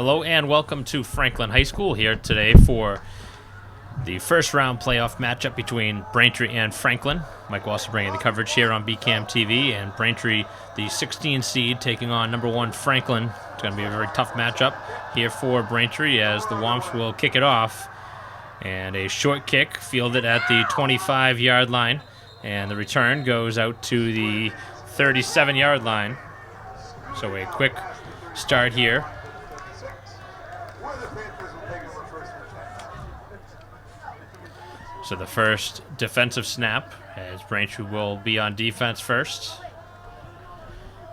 Hello and welcome to Franklin High School here today for the first round playoff matchup between Braintree and Franklin. Mike will also bringing the coverage here on BCAM TV, and Braintree, the 16 seed, taking on number 1 Franklin. It's going to be a very tough matchup here for Braintree as the Wamps will kick it off. And a short kick fielded at the 25-yard line, and the return goes out to the 37-yard line. So a quick start here. So the first defensive snap, as Braintree will be on defense first.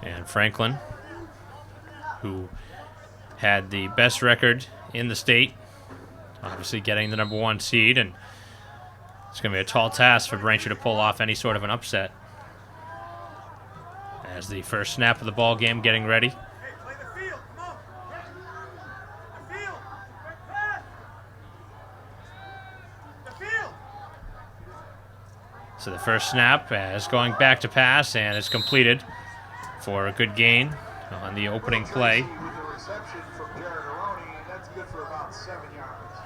And Franklin, who had the best record in the state, obviously getting the number 1 seed, and it's going to be a tall task for Braintree to pull off any sort of an upset. As the first snap of the ball game getting ready. So the first snap is going back to pass, and it's completed for a good gain on the opening play.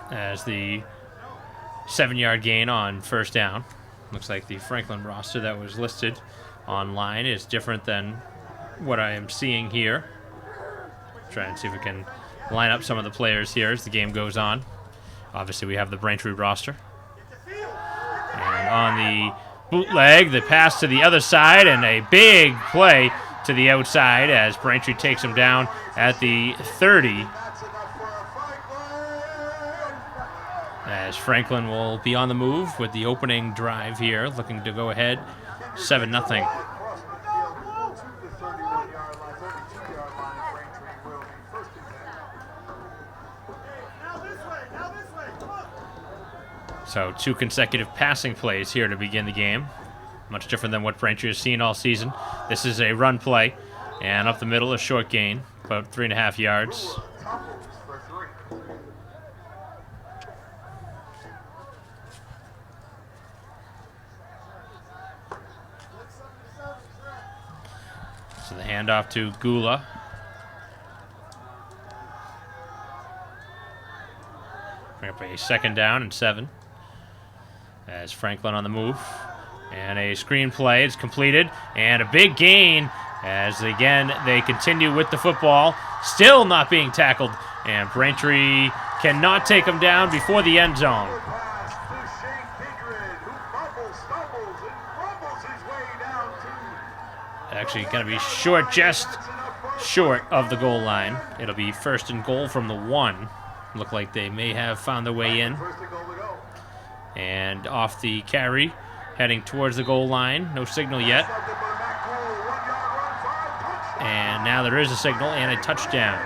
As the 7-yard gain on first down. Looks like the Franklin roster that was listed online is different than what I am seeing here. Try and see if we can line up some of the players here as the game goes on. Obviously we have the Braintree roster. And on the bootleg, the pass to the other side, and a big play to the outside as Braintree takes him down at the 30. As Franklin will be on the move with the opening drive here, looking to go ahead 7-0. So 2 consecutive passing plays here to begin the game. Much different than what Braintree has seen all season. This is a run play, and up the middle, a short gain, about 3.5 yards. So the handoff to Gula. Bring up a 2nd down and 7. As Franklin on the move. And a screen play is completed. And a big gain as, again, they continue with the football. Still not being tackled. And Braintree cannot take him down before the end zone. Actually going to be short, just short of the goal line. It'll be 1st and goal from the 1. Look like they may have found their way in. And off the carry, heading towards the goal line. No signal yet. And now there is a signal and a touchdown.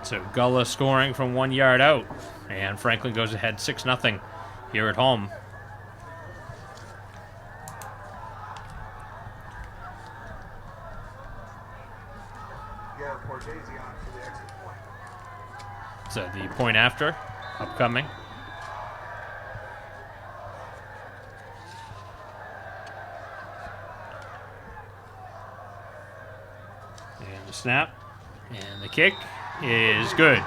So Gullah scoring from 1 yard out. And Franklin goes ahead 6-0 here at home. So the point after, upcoming. And the snap. And the kick is good.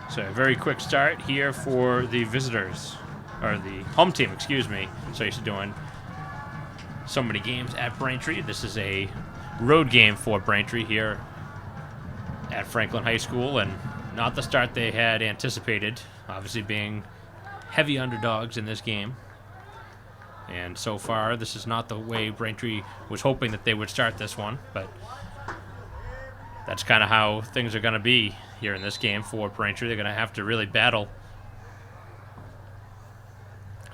So a very quick start here for the visitors. Or the home team, excuse me. So you're doing so many games at Braintree. This is a road game for Braintree here at Franklin High School, and not the start they had anticipated, obviously being heavy underdogs in this game. And so far, this is not the way Braintree was hoping that they would start this one, but that's kind of how things are going to be here in this game for Braintree. They're going to have to really battle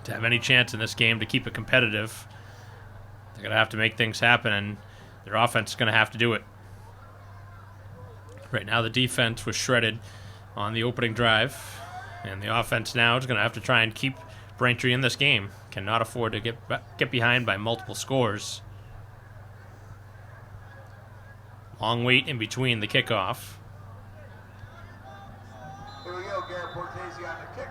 to have any chance in this game to keep it competitive. They're going to have to make things happen, and their offense is going to have to do it. Right now, the defense was shredded on the opening drive, and the offense now is going to have to try and keep Braintree in this game. Cannot afford to get behind by multiple scores. Long wait in between the kickoff. Here we go, Garrett Bortese on the kick.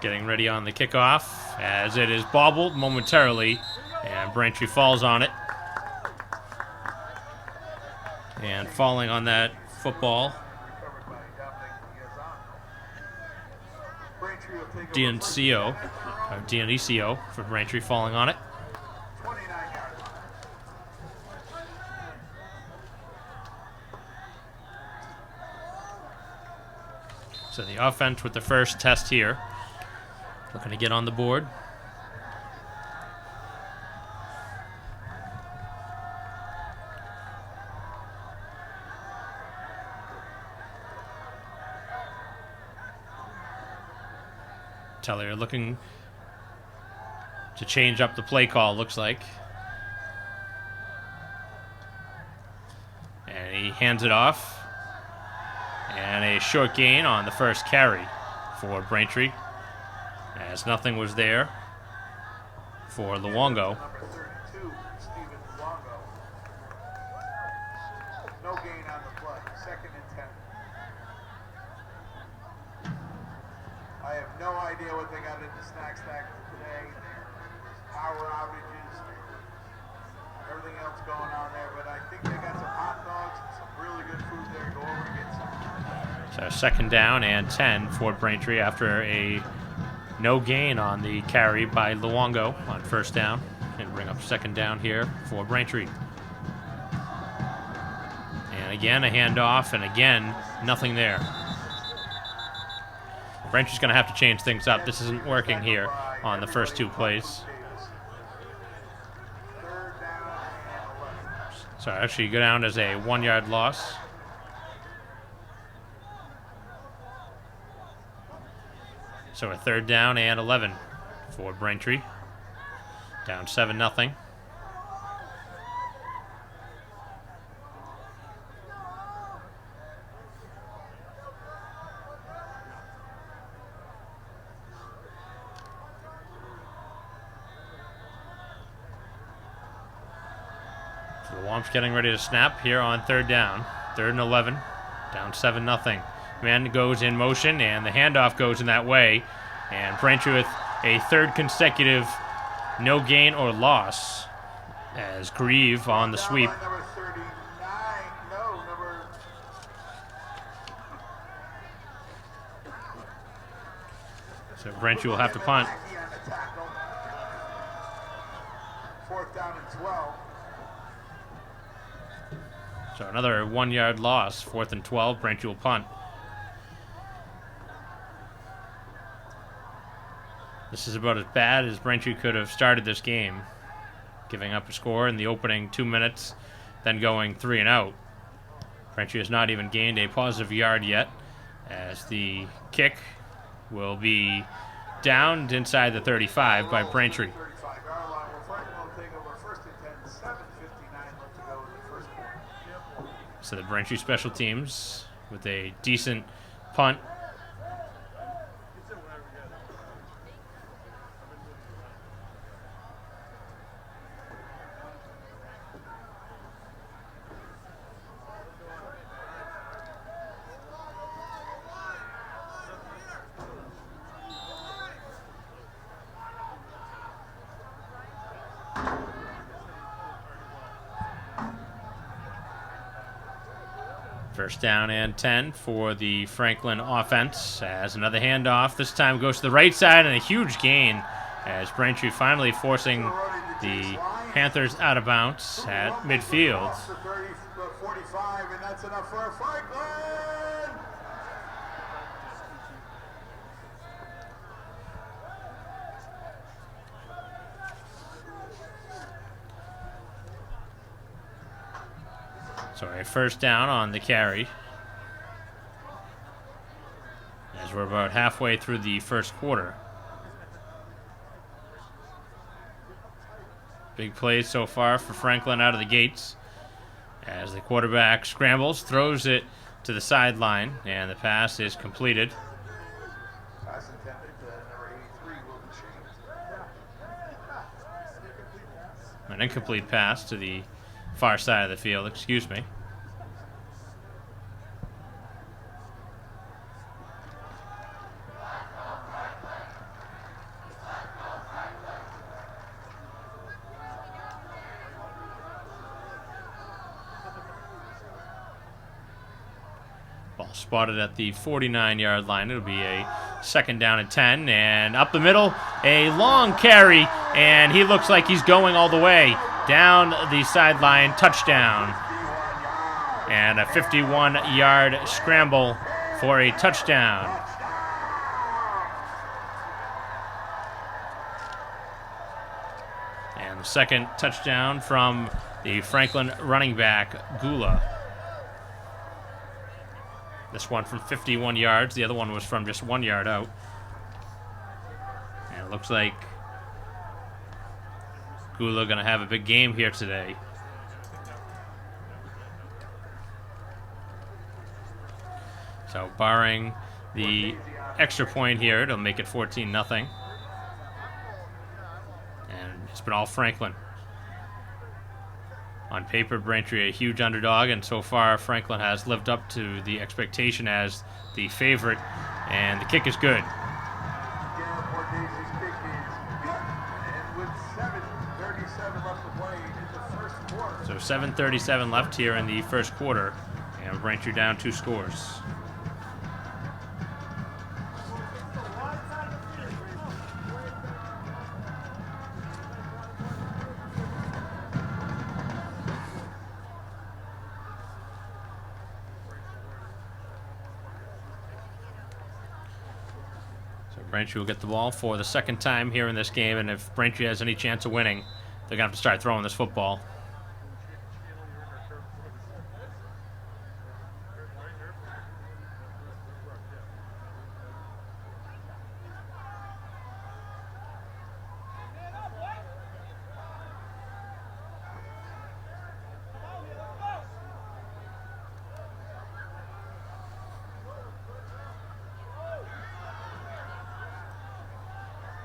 getting ready on the kickoff as it is bobbled momentarily, and Braintree falls on it. And falling on that football, DNECO for Braintree falling on it. So the offense with the first test here, looking to get on the board. Tellier looking to change up the play call, looks like. And he hands it off. And a short gain on the first carry for Braintree, as nothing was there for Luongo. No gain on the play. 2nd and 10. I have no idea what they got into Snack Stack today. Power outages, everything else going on there. But I think they got some hot dogs and some really good food there. Go over and get some. So 2nd down and 10 for Braintree after a no gain on the carry by Luongo on 1st down. And bring up 2nd down here for Braintree. And again, a handoff, and again, nothing there. Braintree's going to have to change things up. This isn't working here on the first 2 plays. So actually go down as a 1-yard loss. So a 3rd down and 11 for Braintree. Down 7-0. So the Wamps getting ready to snap here on 3rd down. 3rd and 11. Down 7-0. Man goes in motion, and the handoff goes in that way. And Braintree with a 3rd consecutive no gain or loss as Grieve on the sweep. Number 39. No, number. So Braintree will have to punt. 4th down and 12. So another 1-yard loss. 4th and 12. Braintree will punt. This is about as bad as Braintree could have started this game, giving up a score in the opening 2 minutes, then going 3 and out. Braintree has not even gained a positive yard yet, as the kick will be downed inside the 35 by Braintree. So the Braintree special teams with a decent punt. First down and 10 for the Franklin offense, as another handoff. This time goes to the right side, and a huge gain as Braintree finally forcing the Panthers out of bounds at midfield. 45, and that's enough for Franklin. So a first down on the carry, as we're about halfway through the first quarter. Big plays so far for Franklin out of the gates, as the quarterback scrambles, throws it to the sideline, and the pass is completed. Pass intended to number 83 will be changed. An incomplete pass to the far side of the field, excuse me. spotted at the 49-yard line. It'll be a 2nd down and 10. And up the middle, a long carry. And he looks like he's going all the way down the sideline. Touchdown. And a 51-yard scramble for a touchdown. And the 2nd touchdown from the Franklin running back, Gula. This one from 51 yards. The other one was from just 1 yard out. And it looks like Gula going to have a big game here today. So barring the extra point here, it'll make it 14-0. And it's been all Franklin. On paper, Braintree a huge underdog, and so far Franklin has lived up to the expectation as the favorite, and the kick is good. So 7:37 left here in the first quarter, and Braintree down 2 scores. Braintree will get the ball for the 2nd time here in this game, and if Braintree has any chance of winning, they're going to have to start throwing this football.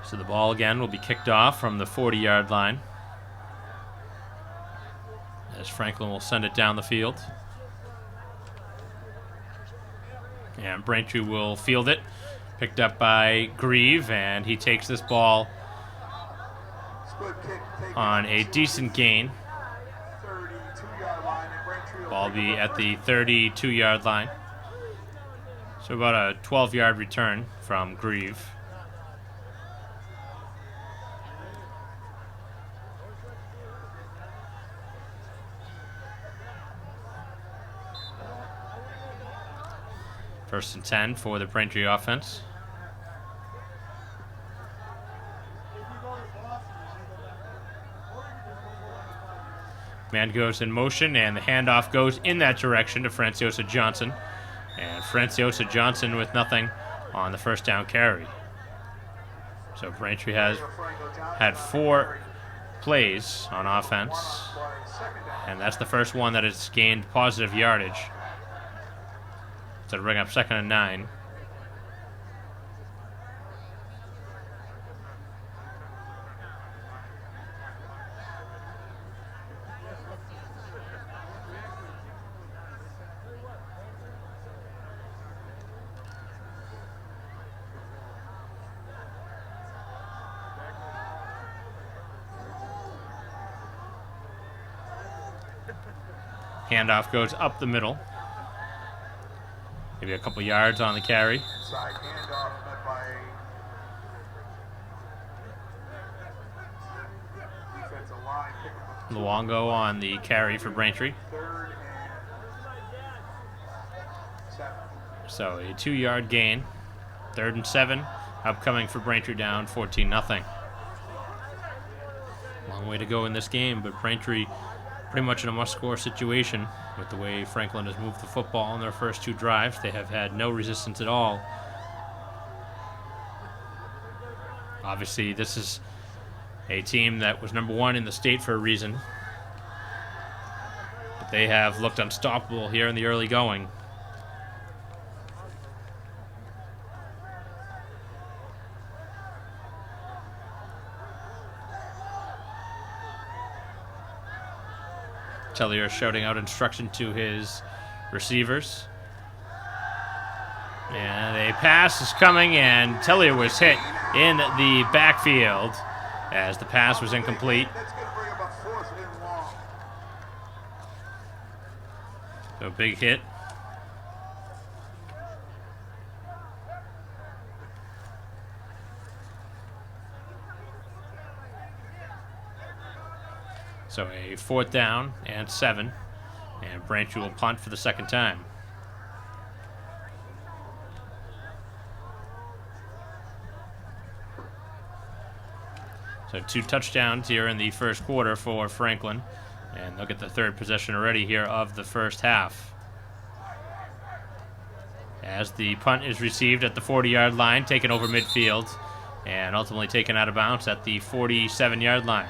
So the ball again will be kicked off from the 40-yard line, as Franklin will send it down the field. And Braintree will field it, picked up by Grieve, and he takes this ball on a decent gain. Ball be at the 32-yard line. So about a 12-yard return from Grieve. First and 10 for the Braintree offense. Man goes in motion, and the handoff goes in that direction to Franciosa Johnson. And Franciosa Johnson with nothing on the first down carry. So Braintree has had 4 plays on offense, and that's the first one that has gained positive yardage. To bring up 2nd and 9. Handoff goes up the middle. Maybe a couple yards on the carry. Side handoff met by defensive line. Luongo on the carry for Braintree. 3rd and 7. So a 2-yard gain. 3rd and 7. Upcoming for Braintree down 14-0. Long way to go in this game, but Braintree pretty much in a must-score situation with the way Franklin has moved the football in their first 2 drives. They have had no resistance at all. Obviously, this is a team that was number 1 in the state for a reason. But they have looked unstoppable here in the early going. Tellier shouting out instruction to his receivers. And a pass is coming, and Tellier was hit in the backfield as the pass was incomplete. So big hit. So a 4th down and 7. And Braintree will punt for the second time. So 2 touchdowns here in the first quarter for Franklin. And they'll get the 3rd possession already here of the first half. As the punt is received at the 40-yard line, taken over midfield, and ultimately taken out of bounds at the 47-yard line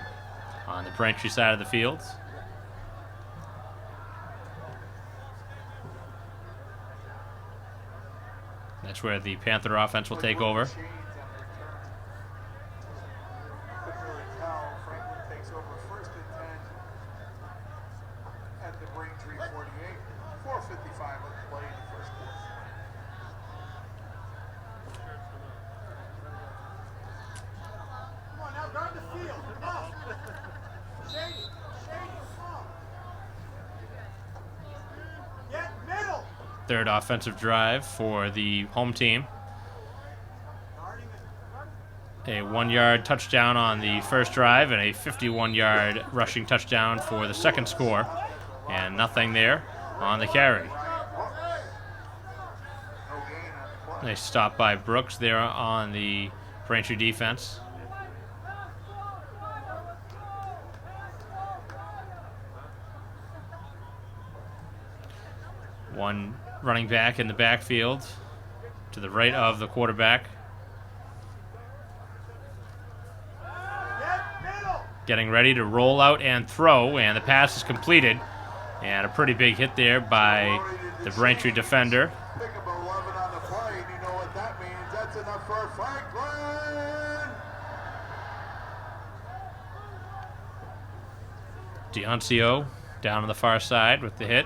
on the Braintree side of the field. That's where the Panther offense will take over. At the Braintree 48, 4:55 of the play in the first quarter. Come on now, guard the field. Come on. Shady, come on. Get middle. 3rd offensive drive for the home team. A 1-yard touchdown on the first drive and a 51-yard rushing touchdown for the second score. And nothing there on the carry. They stop by Brooks there on the Braintree defense. One running back in the backfield to the right of the quarterback. Getting ready to roll out and throw, and the pass is completed. And a pretty big hit there by the Braintree defender. Pick up 11 on the play, and you know what that means. That's enough for Franklin. D'Ancio down on the far side with the hit.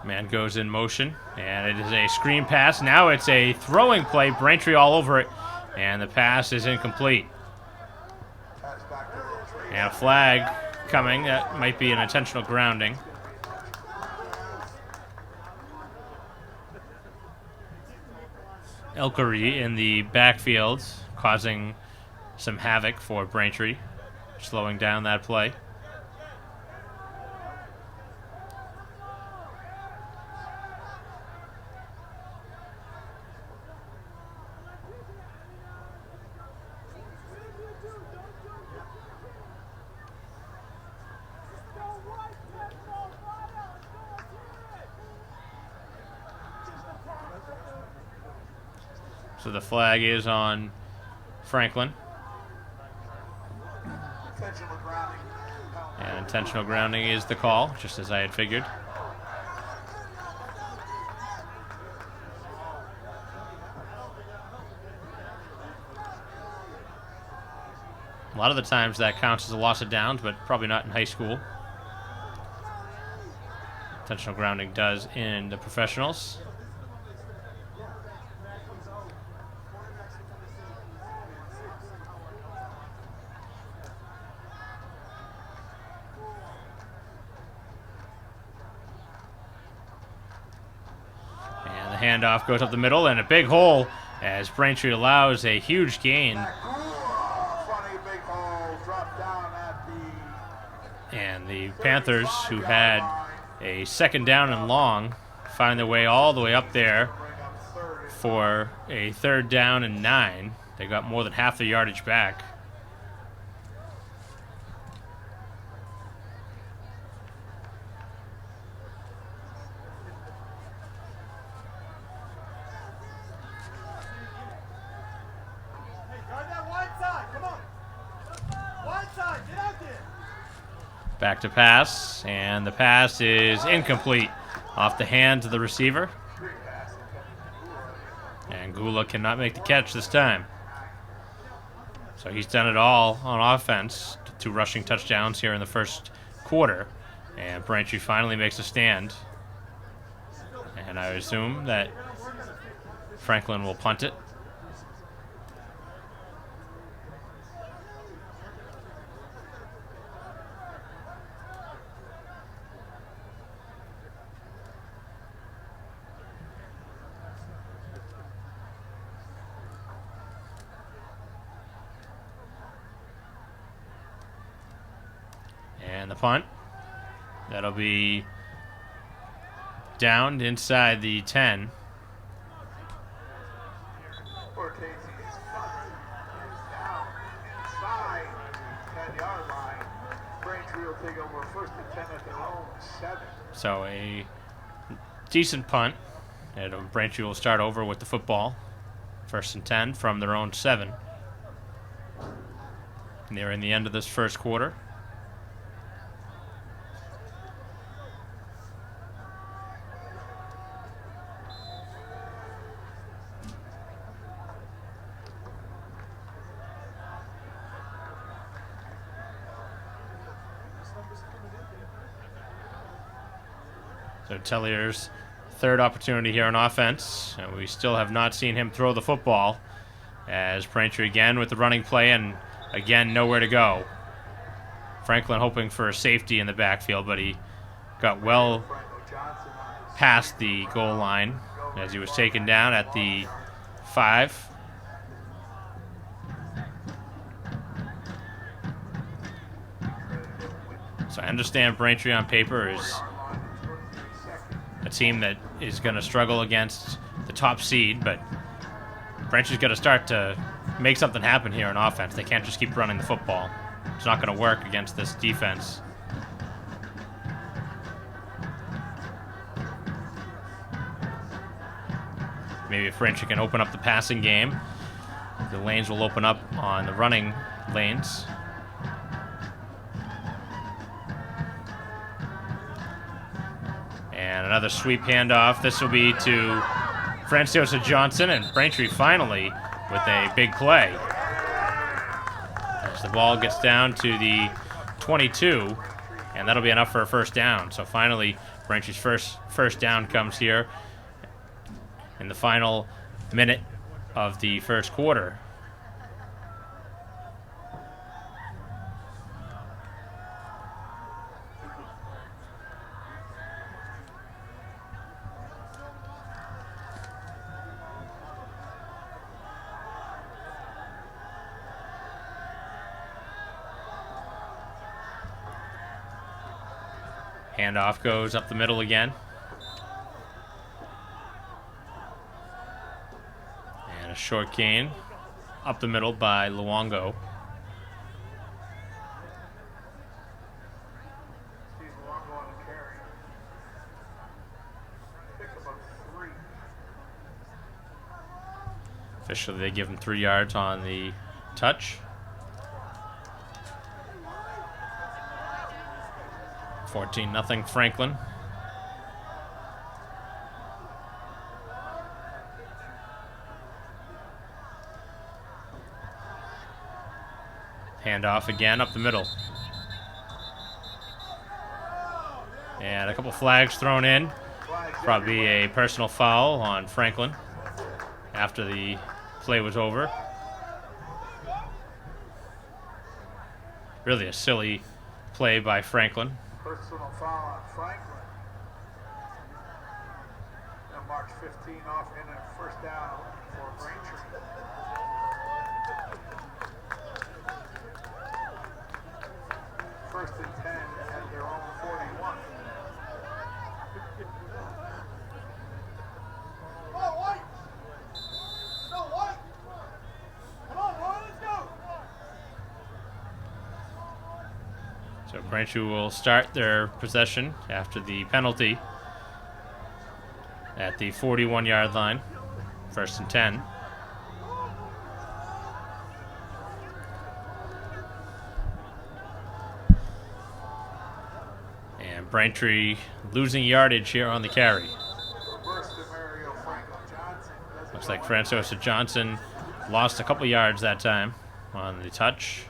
Man goes in motion, and it is a screen pass. Now it's a throwing play. Braintree all over it, and the pass is incomplete. And a flag coming. That might be an intentional grounding. Elkery in the backfield, causing some havoc for Braintree, slowing down that play. So the flag is on Franklin. Intentional grounding. And intentional grounding is the call, just as I had figured. A lot of the times that counts as a loss of downs, but probably not in high school. Intentional grounding does in the professionals. Handoff goes up the middle, and a big hole as Braintree allows a huge gain. And the Panthers, who had a 2nd down and long, find their way all the way up there for a 3rd down and 9. They got more than half the yardage back. Back to pass, and the pass is incomplete off the hands of the receiver. And Gula cannot make the catch this time. So he's done it all on offense. 2 rushing touchdowns here in the first quarter. And Braintree finally makes a stand. And I assume that Franklin will punt it. And the punt. That'll be downed inside the 10. Cortese's punt is down inside the 10-yard line. Braintree will take over first and 10 at their own 7. So a decent punt. And Braintree will start over with the football. First and 10 from their own 7. Nearing the end of this first quarter. So Tellier's third opportunity here on offense, and we still have not seen him throw the football, as Braintree again with the running play, and again nowhere to go. Franklin hoping for a safety in the backfield, but he got well past the goal line as he was taken down at the 5. So I understand Braintree on paper is a team that is going to struggle against the top seed, but Braintree's got to start to make something happen here on offense. They can't just keep running the football. It's not going to work against this defense. Maybe if Braintree can open up the passing game, the lanes will open up on the running lanes. And another sweep handoff. This will be to Franciosa Johnson, and Braintree finally with a big play. As the ball gets down to the 22, and that'll be enough for a first down. So finally, Braintree's first down comes here in the final minute of the first quarter. Handoff goes up the middle again. And a short gain up the middle by Luongo. Officially, they give him 3 yards on the touch. 14-0 Franklin. Handoff again up the middle. And a couple flags thrown in. Probably a personal foul on Franklin after the play was over. Really a silly play by Franklin. Personal foul on Franklin. Now march 15 off and a first down for Braintree. First and 10 at their own 41. So Braintree will start their possession after the penalty at the 41-yard line. First and 10. And Braintree losing yardage here on the carry. Looks like Franciosa Johnson lost a couple yards that time on the touch.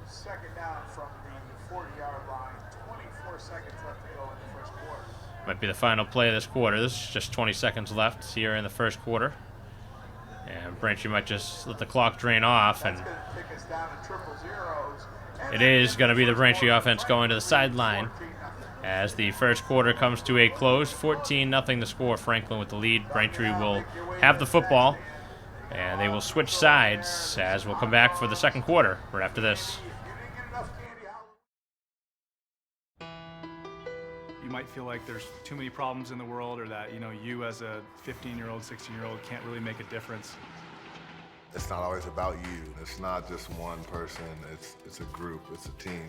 Second down from the 40-yard line. 24 seconds left to go in the first quarter. Might be the final play of this quarter. This is just 20 seconds left here in the first quarter. And Braintree might just let the clock drain off. And Take us down to triple zeros. it is going to be the Braintree offense going to the sideline as the first quarter comes to a close. 14-0 the score. Franklin with the lead. Braintree will have the football, and they will switch sides as we'll come back for the second quarter right after this. If you didn't get enough candy, how might feel like there's too many problems in the world, or that, you know, you as a 15-year-old, 16-year-old can't really make a difference. It's not always about you. It's not just one person. It's a group. It's a team.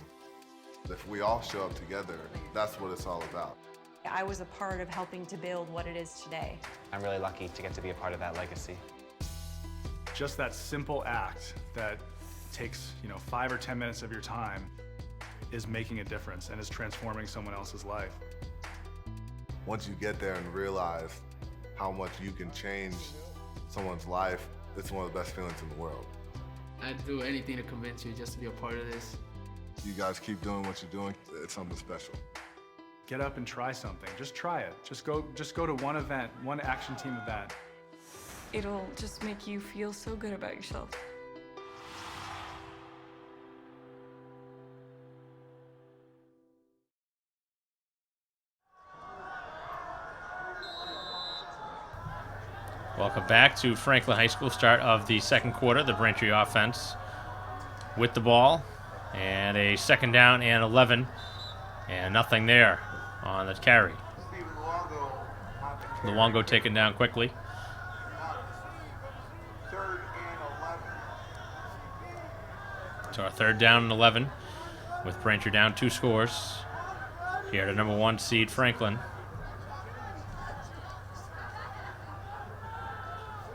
If we all show up together, that's what it's all about. I was a part of helping to build what it is today. I'm really lucky to get to be a part of that legacy. Just that simple act that takes, you know, 5 or 10 minutes of your time is making a difference and is transforming someone else's life. Once you get there and realize how much you can change someone's life, it's one of the best feelings in the world. I'd do anything to convince you just to be a part of this. You guys keep doing what you're doing. It's something special. Get up and try something. Just try it. Just go to one event, one action team event. It'll just make you feel so good about yourself. Welcome back to Franklin High School. Start of the second quarter. The Braintree offense with the ball. And a second down and 11. And nothing there on the carry. Luongo taken down quickly. Third and 11. So our third down and 11 with Braintree down 2 scores. Here to number 1 seed Franklin.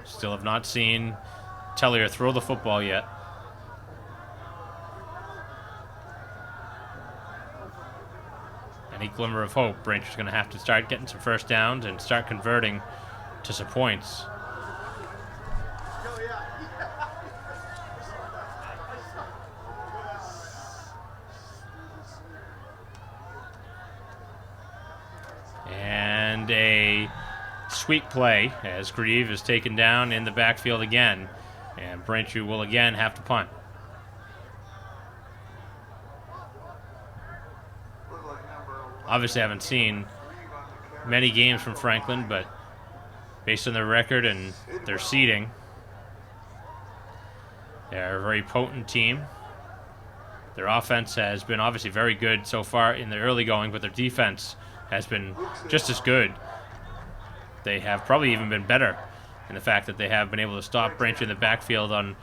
Still have not seen Tellier throw the football yet. Any glimmer of hope, Braintree's going to have to start getting some first downs and start converting to some points. And a sweep play as Grieve is taken down in the backfield again, and Braintree will again have to punt. Obviously, I haven't seen many games from Franklin, but based on their record and their seeding, they're a very potent team. Their offense has been obviously very good so far in the early going, but their defense has been just as good. They have probably even been better in the fact that they have been able to stop Braintree in the backfield on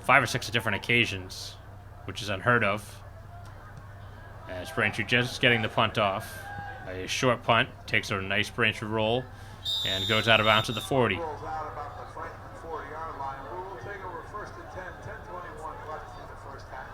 5 or 6 different occasions, which is unheard of. As Braintree just getting the punt off. A short punt, takes a nice Braintree roll, and goes out of bounds to the 40. Rolls out about the Franklin 40-yard line. We'll take over first and 10, 10:21 left in the first half.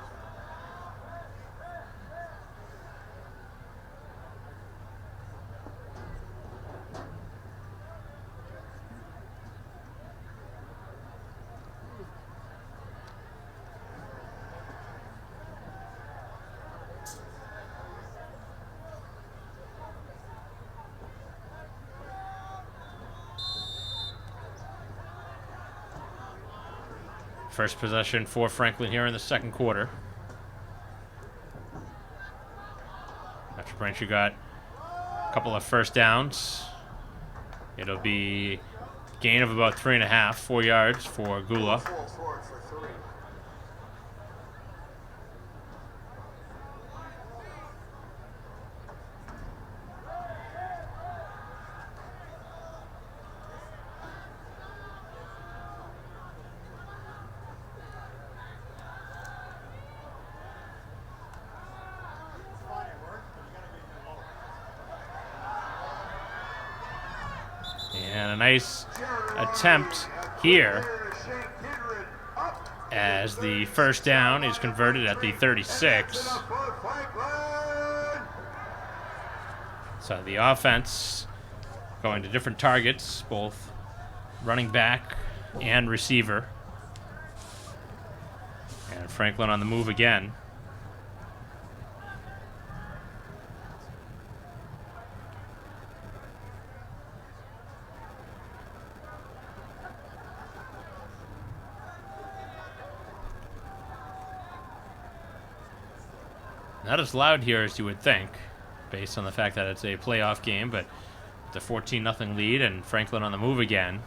First possession for Franklin here in the second quarter. After Braintree got a couple of first downs, it'll be gain of about 3.5, 4 yards for Gula. Full forward for 3. And a nice attempt here as the first down is converted at the 36. So the offense going to different targets, both running back and receiver. And Franklin on the move again. Not as loud here as you would think, based on the fact that it's a playoff game, but the 14-0 lead, and Franklin on the move again.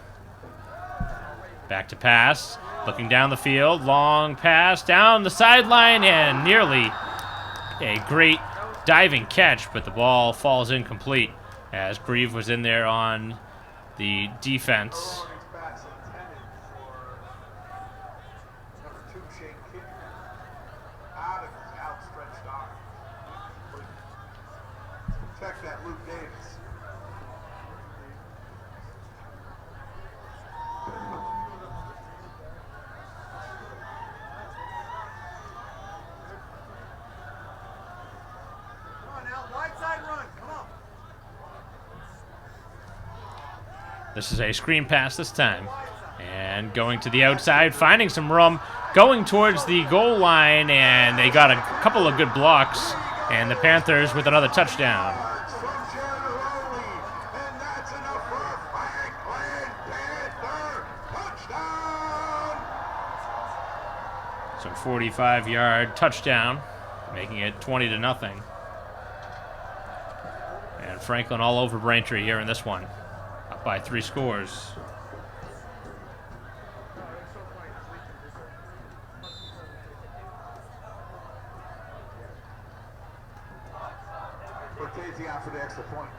Back to pass, looking down the field, long pass down the sideline, and nearly a great diving catch, but the ball falls incomplete as Grieve was in there on the defense. These bats intended for number 2, Shane Kidd, out of his outstretched arm. Protect that Luke Davis. This is a screen pass this time. And going to the outside, finding some room, going towards the goal line, and they got a couple of good blocks. And the Panthers with another touchdown. So 45-yard touchdown, making it 20-0. And Franklin all over Braintree here in this one, up by 3 scores. Cortese out for the extra point.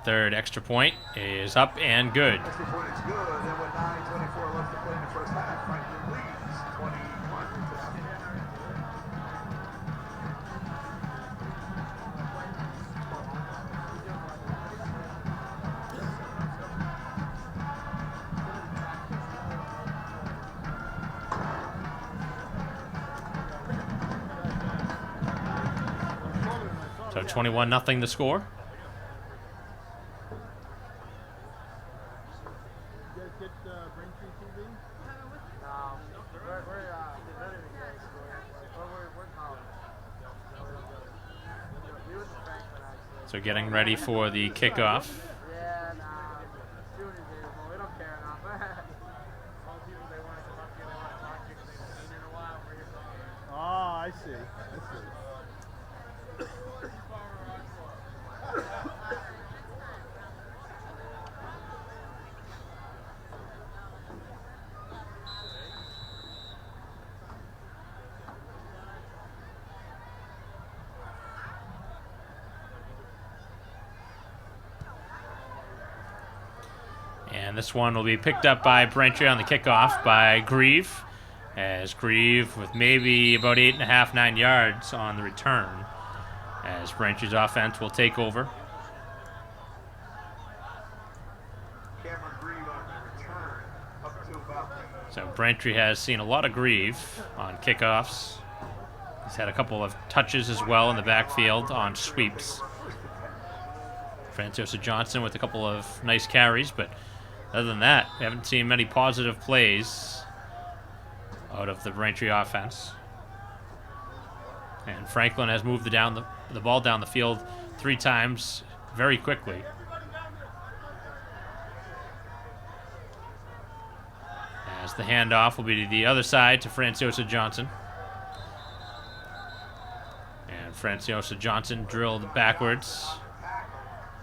Third extra point is up and good. Extra point is good, and with 9:24 left to play in the first half, Franklin leads 21-0. So 21-0 the score. So getting ready for the kickoff. Oh, I see. And this one will be picked up by Braintree on the kickoff by Grieve. As Grieve with maybe about 8.5, 9 yards on the return. As Braintree's offense will take over. Cameron Grieve on the return, up to about So Braintree has seen a lot of Grieve on kickoffs. He's had a couple of touches as well in the backfield on sweeps. Franciosa Johnson with a couple of nice carries, but other than that, we haven't seen many positive plays out of the Braintree offense. And Franklin has moved the ball down the field 3 times very quickly. As the handoff will be to the other side to Franciosa Johnson. And Franciosa Johnson drilled backwards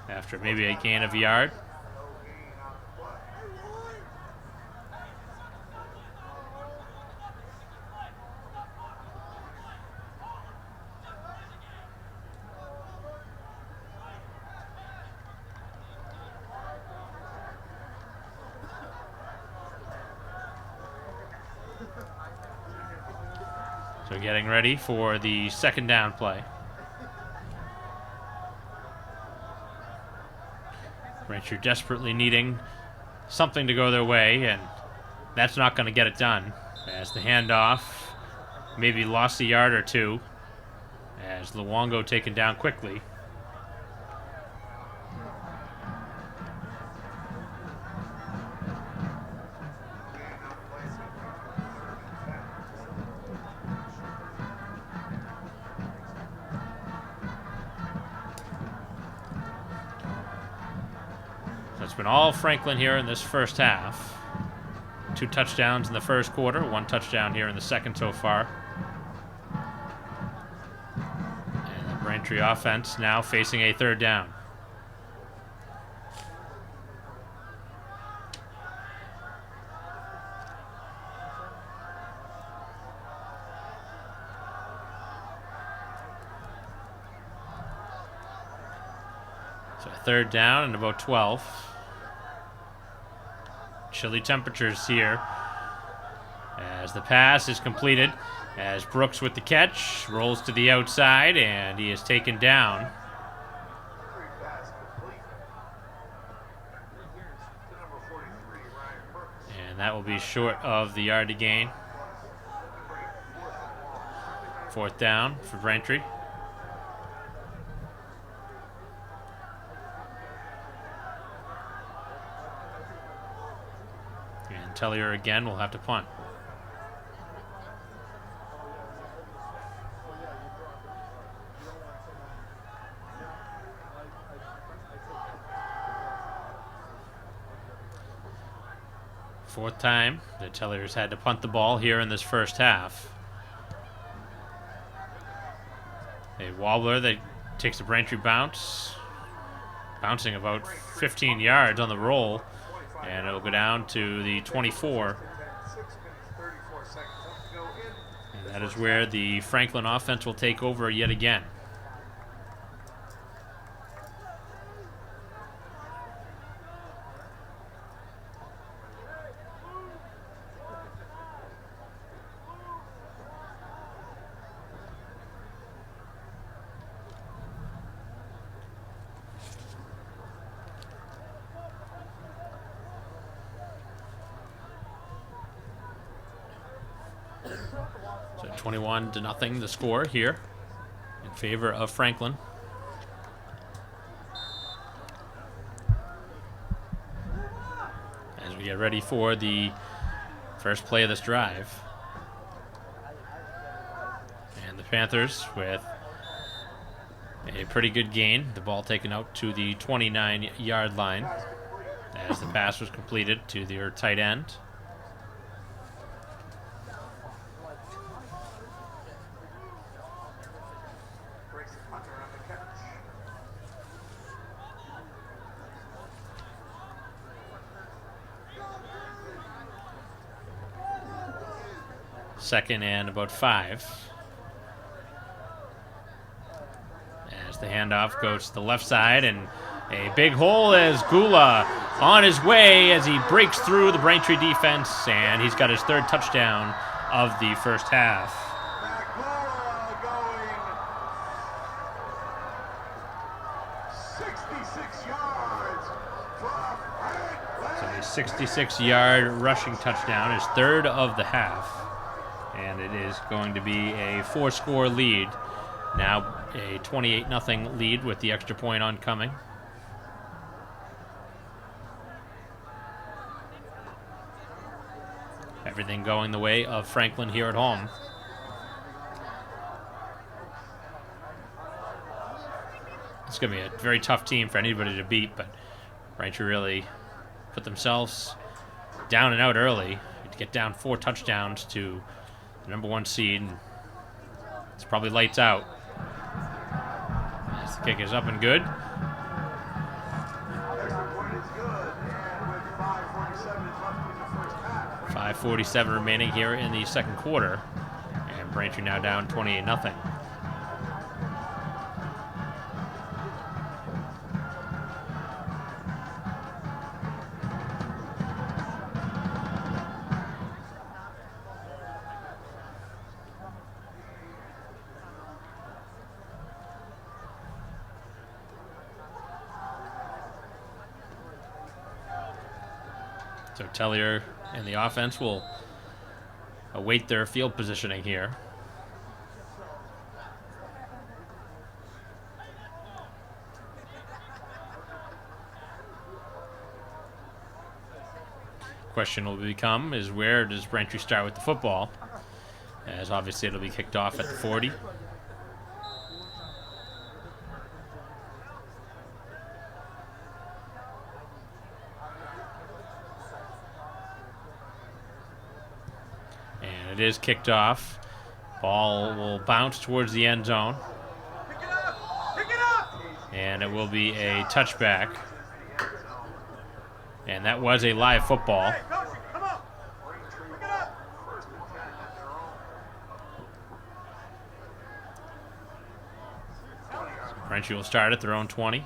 after maybe a gain of a yard. So getting ready for the second down play. Braintree desperately needing something to go their way, and that's not going to get it done. As the handoff maybe lost a yard or two, as Luongo taken down quickly. It's been all Franklin here in this first half. 2 touchdowns in the first quarter, 1 touchdown here in the second so far. And the Braintree offense now facing a third down. Third down and about 12. Chilly temperatures here as the pass is completed. As Brooks with the catch, rolls to the outside, and he is taken down. And that will be short of the yard to gain. Fourth down for Braintree. And Tellier again will have to punt. Fourth time the Telliers had to punt the ball here in this first half. A wobbler that takes a Braintree bounce, bouncing about 15 yards on the roll, and it'll go down to the 24. And that is where the Franklin offense will take over yet again. So 21-0 the score here in favor of Franklin. As we get ready for the first play of this drive. And the Panthers with a pretty good gain. The ball taken out to the 29-yard line as the pass was completed to their tight end. Second and about 5. As the handoff goes to the left side, and a big hole as Gula on his way as he breaks through the Braintree defense, and he's got his third touchdown of the first half. So a 66-yard rushing touchdown, his third of the half. And it is going to be a 4-score lead. Now a 28-0 lead with the extra point oncoming. Everything going the way of Franklin here at home. It's going to be a very tough team for anybody to beat, but Braintree really put themselves down and out early to get down 4 touchdowns to the number 1 seed. It's probably lights out. As the kick is up and good. 5:47 remaining here in the second quarter. And Braintree now down 28-0. So Tellier and the offense will await their field positioning here. Question will become is where does Braintree start with the football? As obviously it'll be kicked off at the 40. And it is kicked off. Ball will bounce towards the end zone. And it will be a touchback. And that was a live football. Braintree will start at their own 20.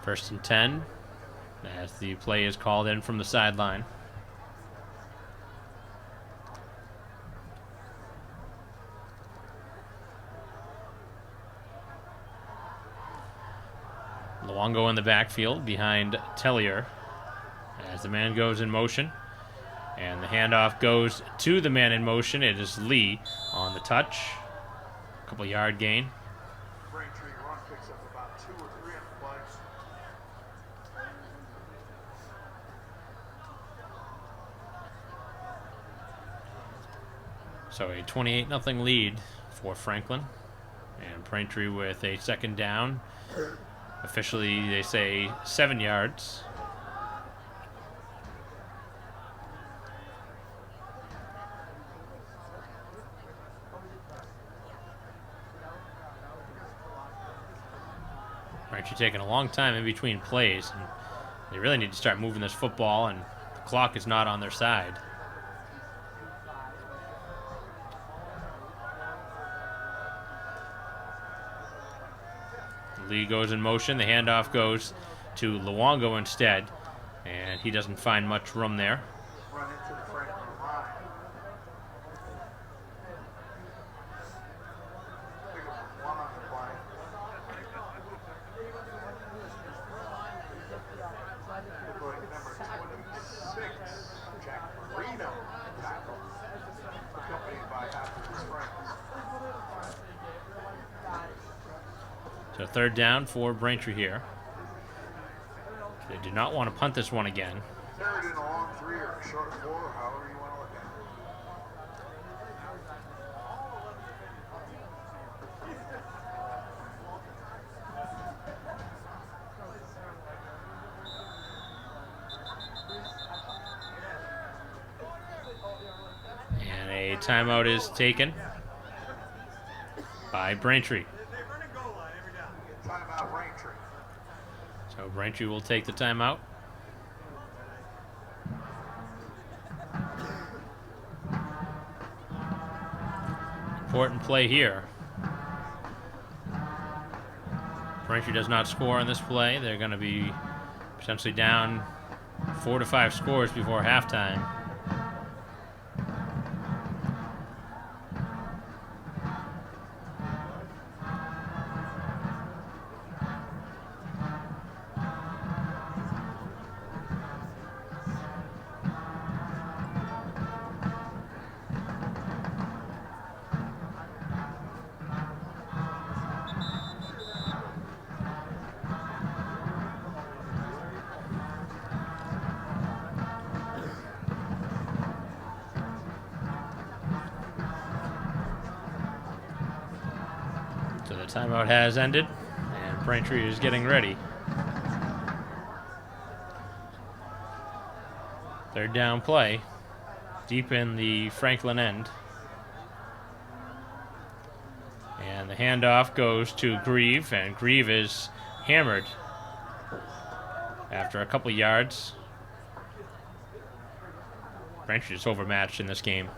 First and 10 as the play is called in from the sideline. Luongo in the backfield behind Tellier as the man goes in motion. And the handoff goes to the man in motion. It is Lee on the touch. Couple yard gain. Braintree run picks up about 2 or 3 on the play. So a 28-0 lead for Franklin. And Braintree with a second down. Officially, they say 7 yards. Braintree taking a long time in between plays, and they really need to start moving this football, and the clock is not on their side. Lee goes in motion. The handoff goes to Luongo instead, and he doesn't find much room there. Run into the Franklin line. Pick up 1 on the play. Look like number 26, Jack Marino, tackle, accompanied by half of his friends. So third down for Braintree here. They do not want to punt this one again. Third and a long 3 or a short 4, however you want to look at it. And a timeout is taken by Braintree. Timeout Braintree. So Braintree will take the timeout. Important play here. Braintree does not score on this play. They're going to be potentially down 4 to 5 scores before halftime. So the timeout has ended, and Braintree is getting ready. Third down play, deep in the Franklin end. And the handoff goes to Grieve, and Grieve is hammered after a couple yards. Braintree is overmatched in this game.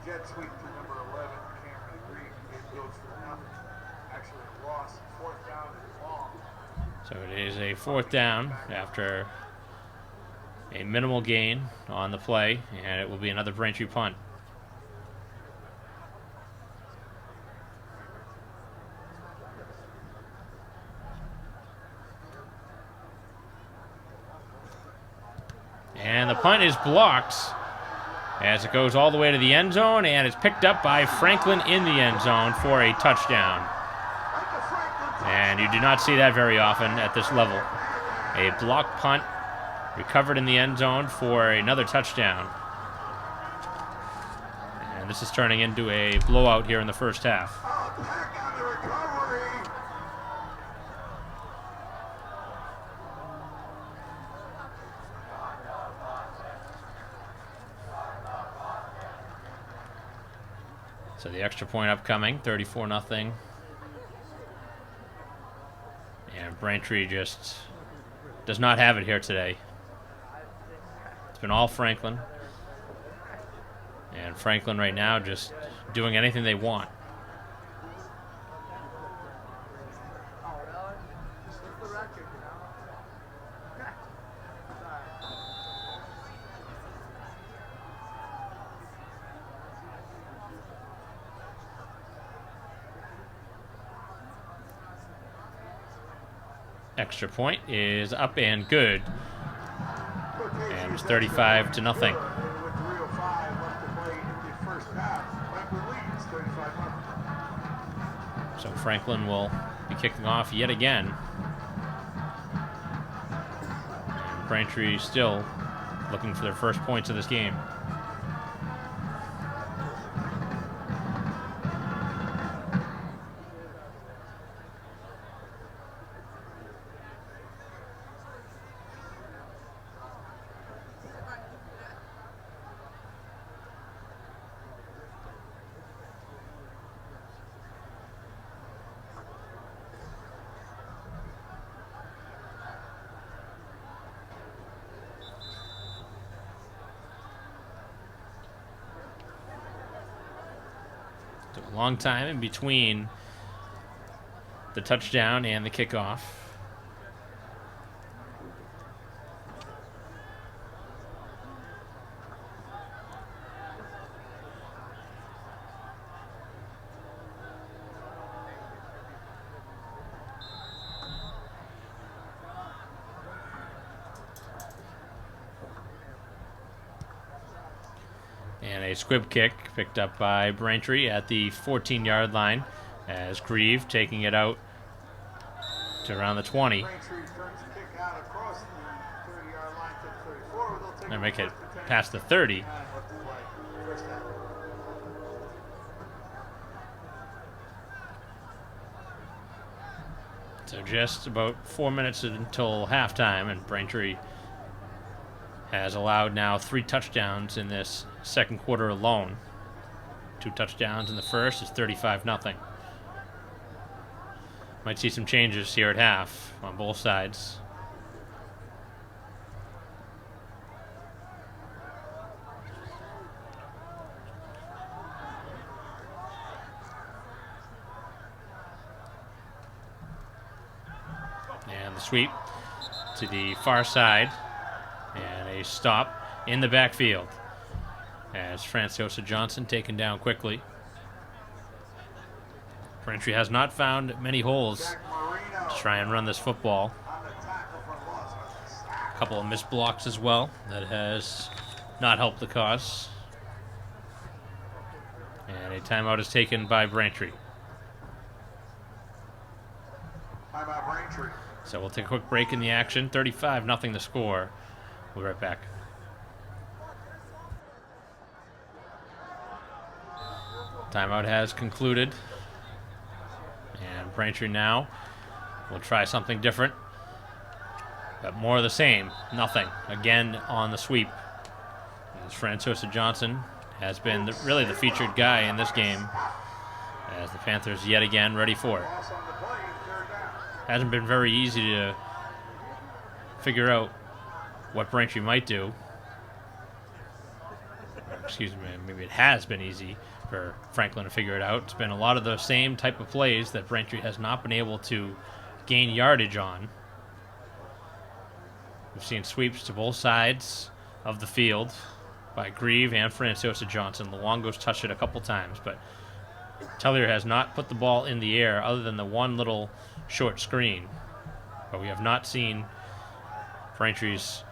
Jet sweep to number 11, Cameron Green. It goes for nothing. Actually, a loss. 4th down and long. So it is a 4th down after a minimal gain on the play, and it will be another Braintree punt. And the punt is blocked as it goes all the way to the end zone, and it's picked up by Franklin in the end zone for a touchdown. And you do not see that very often at this level. A blocked punt recovered in the end zone for another touchdown. And this is turning into a blowout here in the first half. Back on the recovery. So the extra point upcoming, 34-0. And Braintree just does not have it here today. It's been all Franklin. And Franklin right now just doing anything they want. Extra point is up and good. And it's 35-0. With 3:05 left to play in the first half, Franklin leads 35-0. So Franklin will be kicking off yet again. And Braintree still looking for their first points of this game. Took a long time in between the touchdown and the kickoff. And a squib kick picked up by Braintree at the 14-yard line as Grieve taking it out to around the 20. Braintree turns the kick out across the 30-yard line to the 34. They'll take And make it first and 10. past the 30. 9 left to play. First down. So just about 4 minutes until halftime, and Braintree has allowed now 3 touchdowns in this second quarter alone. 2 touchdowns in the first is 35-0. Might see some changes here at half on both sides. And the sweep to the far side. And a stop in the backfield as Franciosa Johnson taken down quickly. Braintree has not found many holes Jack Marino to try and run this football. on the tackle for loss. A couple of missed blocks as well. That has not helped the cause. And a timeout is taken by Braintree. Timeout Braintree. So we'll take a quick break in the action. 35-0 the score. We'll be right back. Timeout has concluded. And Braintree now will try something different. But more of the same. Nothing. Again on the sweep. As Franciosa Johnson has been really the featured guy in this game. As the Panthers yet again ready for it. Loss on the play, third down. Hasn't been very easy to figure out what Braintree might do. Excuse me, maybe it has been easy for Franklin to figure it out. It's been a lot of the same type of plays that Braintree has not been able to gain yardage on. We've seen sweeps to both sides of the field by Grieve and Franciosa Johnson. Luongo's touched it a couple times, but Tellier has not put the ball in the air other than the one little short screen. But we have not seen Braintree's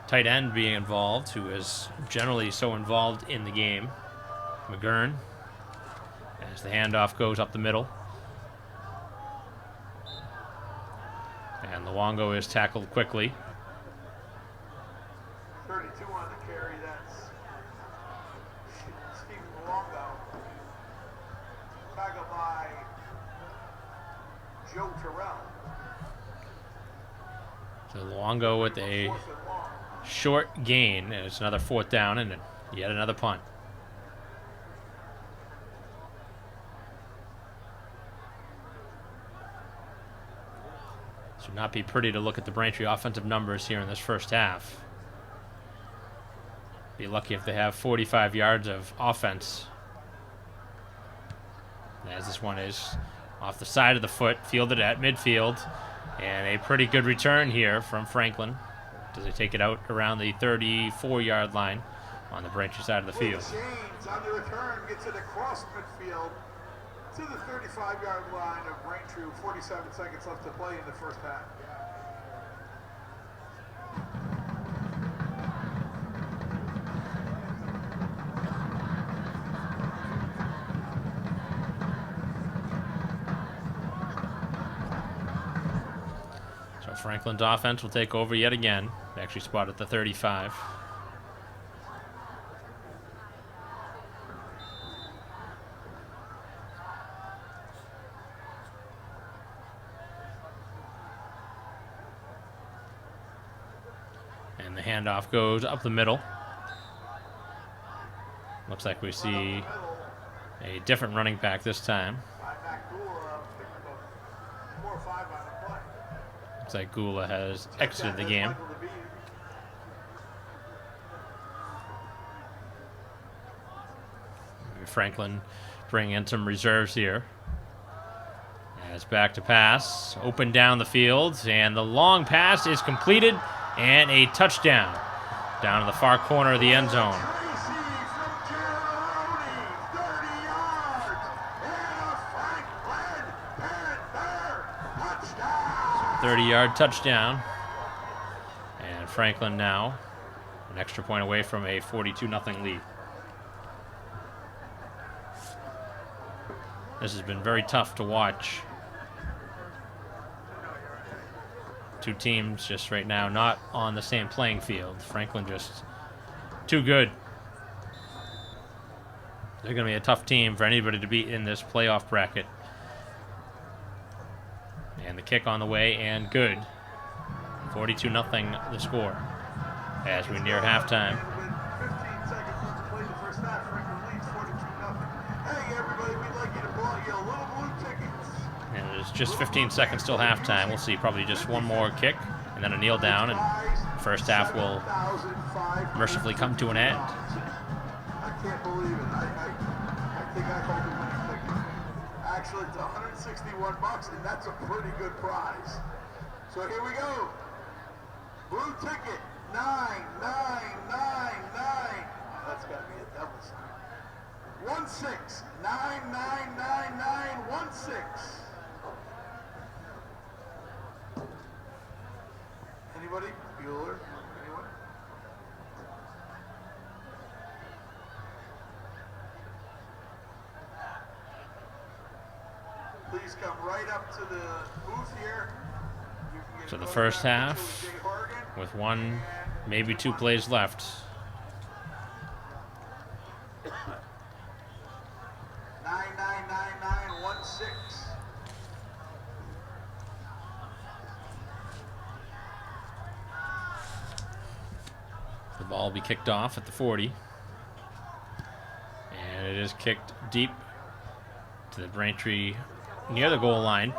tight end being involved, who is generally so involved in the game. McGurn, as the handoff goes up the middle. And Luongo is tackled quickly. 32 on the carry, that's Stephen Luongo. Tackled by Joe Terrell. So Luongo with a Fourth and long. short gain, and it's another 4th down and yet another punt. Should not be pretty to look at the Braintree offensive numbers here in this first half. Be lucky if they have 45 yards of offense. As this one is off the side of the foot, fielded at midfield. And a pretty good return here from Franklin. Does they take it out around the 34-yard line on the Braintree side of the field. James on the return gets it across midfield to the 35-yard line of Braintree. 47 seconds left to play in the first half. So Franklin's offense will take over yet again. They actually spotted the 35. And the handoff goes up the middle. Looks like we see a different running back this time. Looks like Gula has exited the game. Franklin bringing in some reserves here. As back to pass, open down the field, and the long pass is completed, and a touchdown down in the far corner of the end zone. 30-yard touchdown. And Franklin now an extra point away from a 42-0 lead. This has been very tough to watch. Two teams just right now not on the same playing field. Franklin just too good. They're going to be a tough team for anybody to beat in this playoff bracket. And the kick on the way and good. 42-0 the score as we near halftime. And there's just 15 seconds till halftime. We'll see probably just one more kick and then a kneel down, and first half will mercifully come to an end. I can't believe it. I think I hold the winning ticket. Actually, it's $161, and that's a pretty good prize. So here we go. Blue ticket, 9999. That's got to be a double sign. 16 999916. Anybody? Bueller? Anyone? Please come right up to the booth here. So the first half with one, maybe two plays left. 999916. The ball will be kicked off at the 40. And it is kicked deep to the Braintree near the goal line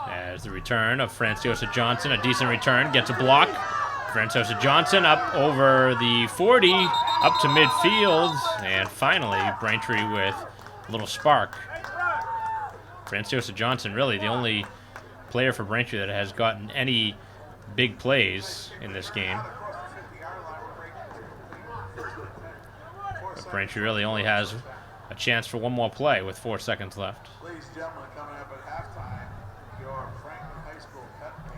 as the return of Franciosa Johnson, a decent return, gets a block. Franciosa Johnson up over the 40, up to midfield, and finally Braintree with a little spark. Franciosa Johnson really the only player for Braintree that has gotten any big plays in this game. But Braintree really only has a chance for one more play with 4 seconds left. Ladies and gentlemen, coming up at halftime, your Franklin High School pep band.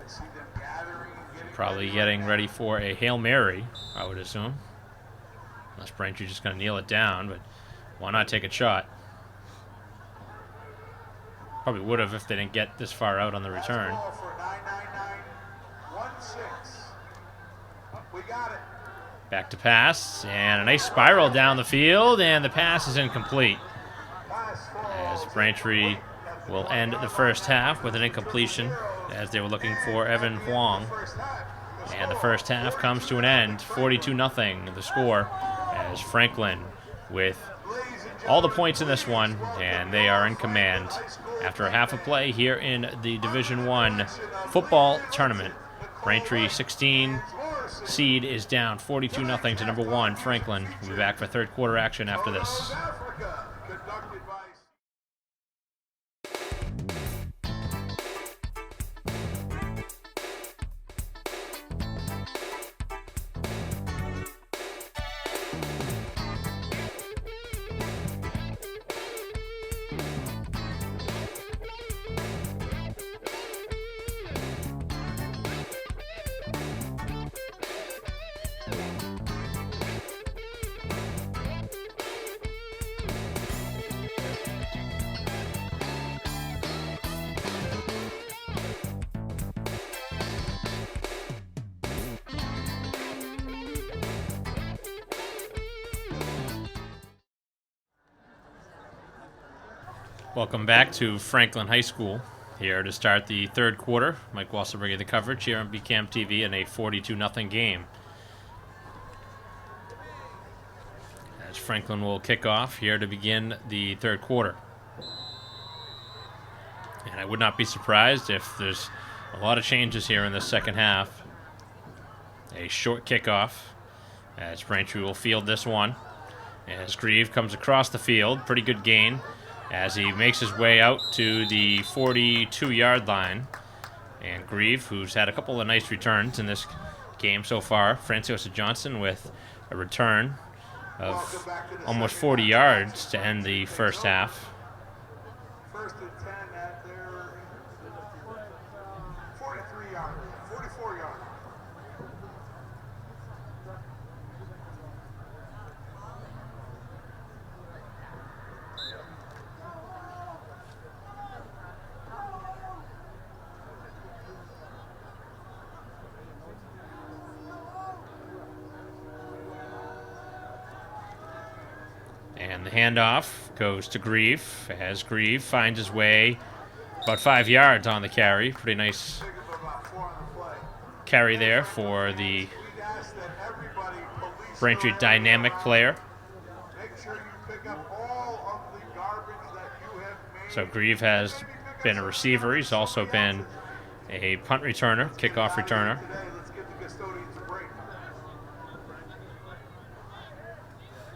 I see them gathering and getting Probably getting ready for a Hail Mary, I would assume. Unless Braintree just going to kneel it down, but why not take a shot? Probably would have if they didn't get this far out on the return. Ball for 99916. We got it. Back to pass, and a nice spiral down the field, and the pass is incomplete. As Braintree will end the first half with an incompletion, as they were looking for Evan Huang. And the first half comes to an end, 42-0 the score, as Franklin with all the points in this one, and they are in command after a half a play here in the Division I football tournament. Braintree 16 seed is down 42-0 to number 1 Franklin. We'll be back for third quarter action after this. Welcome back to Franklin High School. Here to start the third quarter. Mike Walser bringing the coverage here on BCAM TV in a 42-0 game. As Franklin will kick off here to begin the third quarter. And I would not be surprised if there's a lot of changes here in the second half. A short kickoff as Braintree will field this one. As Grieve comes across the field, pretty good gain as he makes his way out to the 42-yard line. And Grieve, who's had a couple of nice returns in this game so far, Francis Johnson with a return of almost 40 yards to end the first half. First and 10 at their 43-yard, 44-yard. And the handoff goes to Grieve as Grieve finds his way about 5 yards on the carry. Pretty nice carry there for the Braintree dynamic player. So Grieve has been a receiver. He's also been a punt returner, kickoff returner.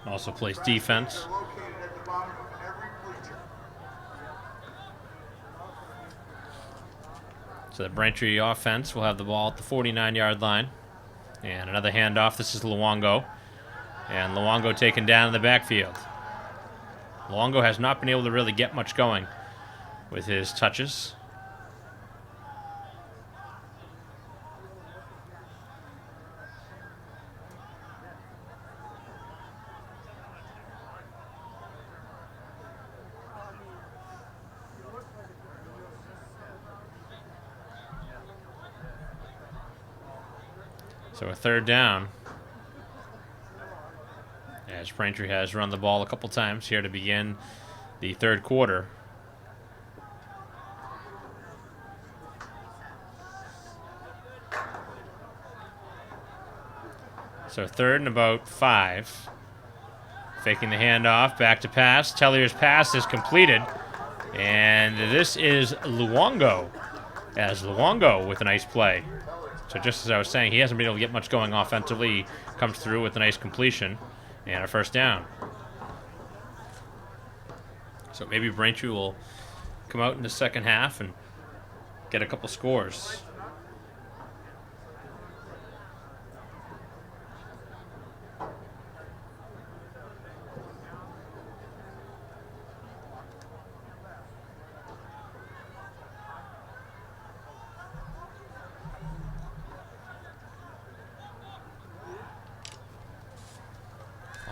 Also plays defense. So the Braintree offense will have the ball at the 49-yard line. And another handoff. This is Luongo. And Luongo taken down in the backfield. Luongo has not been able to really get much going with his touches. So a third down, as Braintree has run the ball a couple times here to begin the third quarter. So third and about 5. Faking the handoff, back to pass. Tellier's pass is completed. And this is Luongo, as Luongo with a nice play. So just as I was saying, he hasn't been able to get much going offensively. He comes through with a nice completion and a first down. So maybe Braintree will come out in the second half and get a couple scores.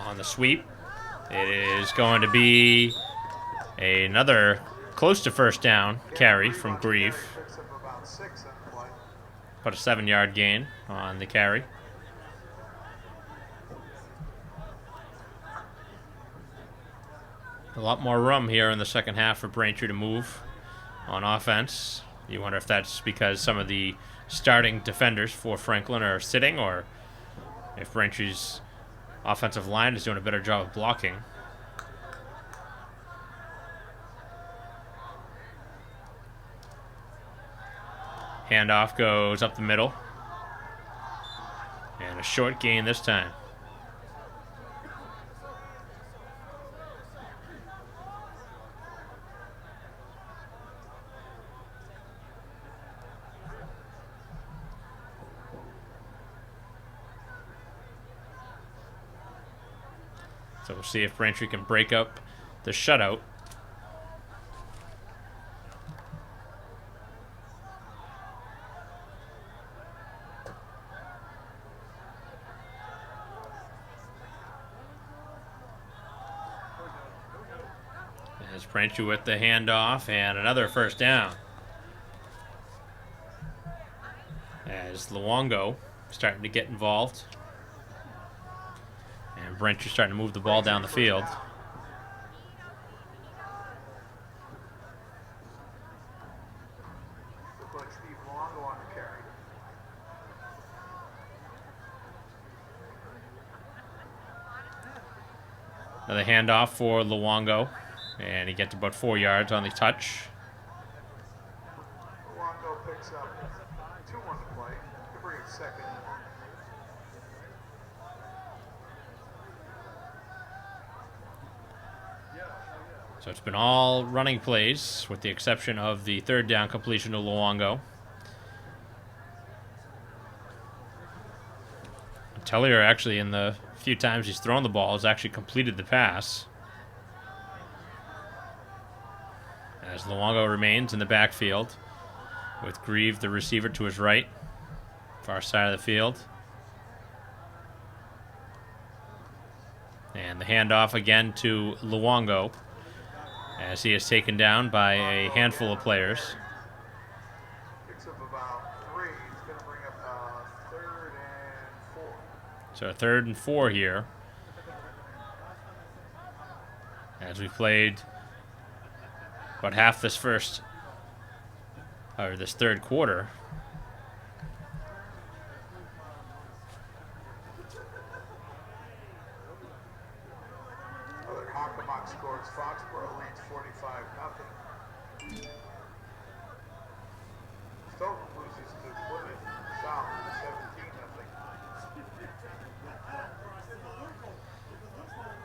On the sweep, it is going to be another close to first down carry from Grieve. About a 7-yard gain on the carry. A lot more room here in the second half for Braintree to move on offense. You wonder if that's because some of the starting defenders for Franklin are sitting, or if Braintree's offensive line is doing a better job of blocking. Handoff goes up the middle. And a short gain this time. So we'll see if Braintree can break up the shutout. As Braintree with the handoff and another first down. As Luongo starting to get involved. And Braintree starting to move the ball down the field. Looks like Steve Luongo on the carry. Another handoff for Luongo. And he gets about 4 yards on the touch. Luongo picks up 2 on the play. Could bring it second. So it's been all running plays, with the exception of the third down completion to Luongo. Tellier actually, in the few times he's thrown the ball, has actually completed the pass. As Luongo remains in the backfield, with Grieve, the receiver, to his right, far side of the field. And the handoff again to Luongo, as he is taken down by a handful of players. Picks up about 3. He's going to bring up 3rd and 4. So 3rd and 4 here. As we played about half this this third quarter. Other Hockomock scores. Foxborough leads 45-0. Stoughton loses to Plymouth South 17-0.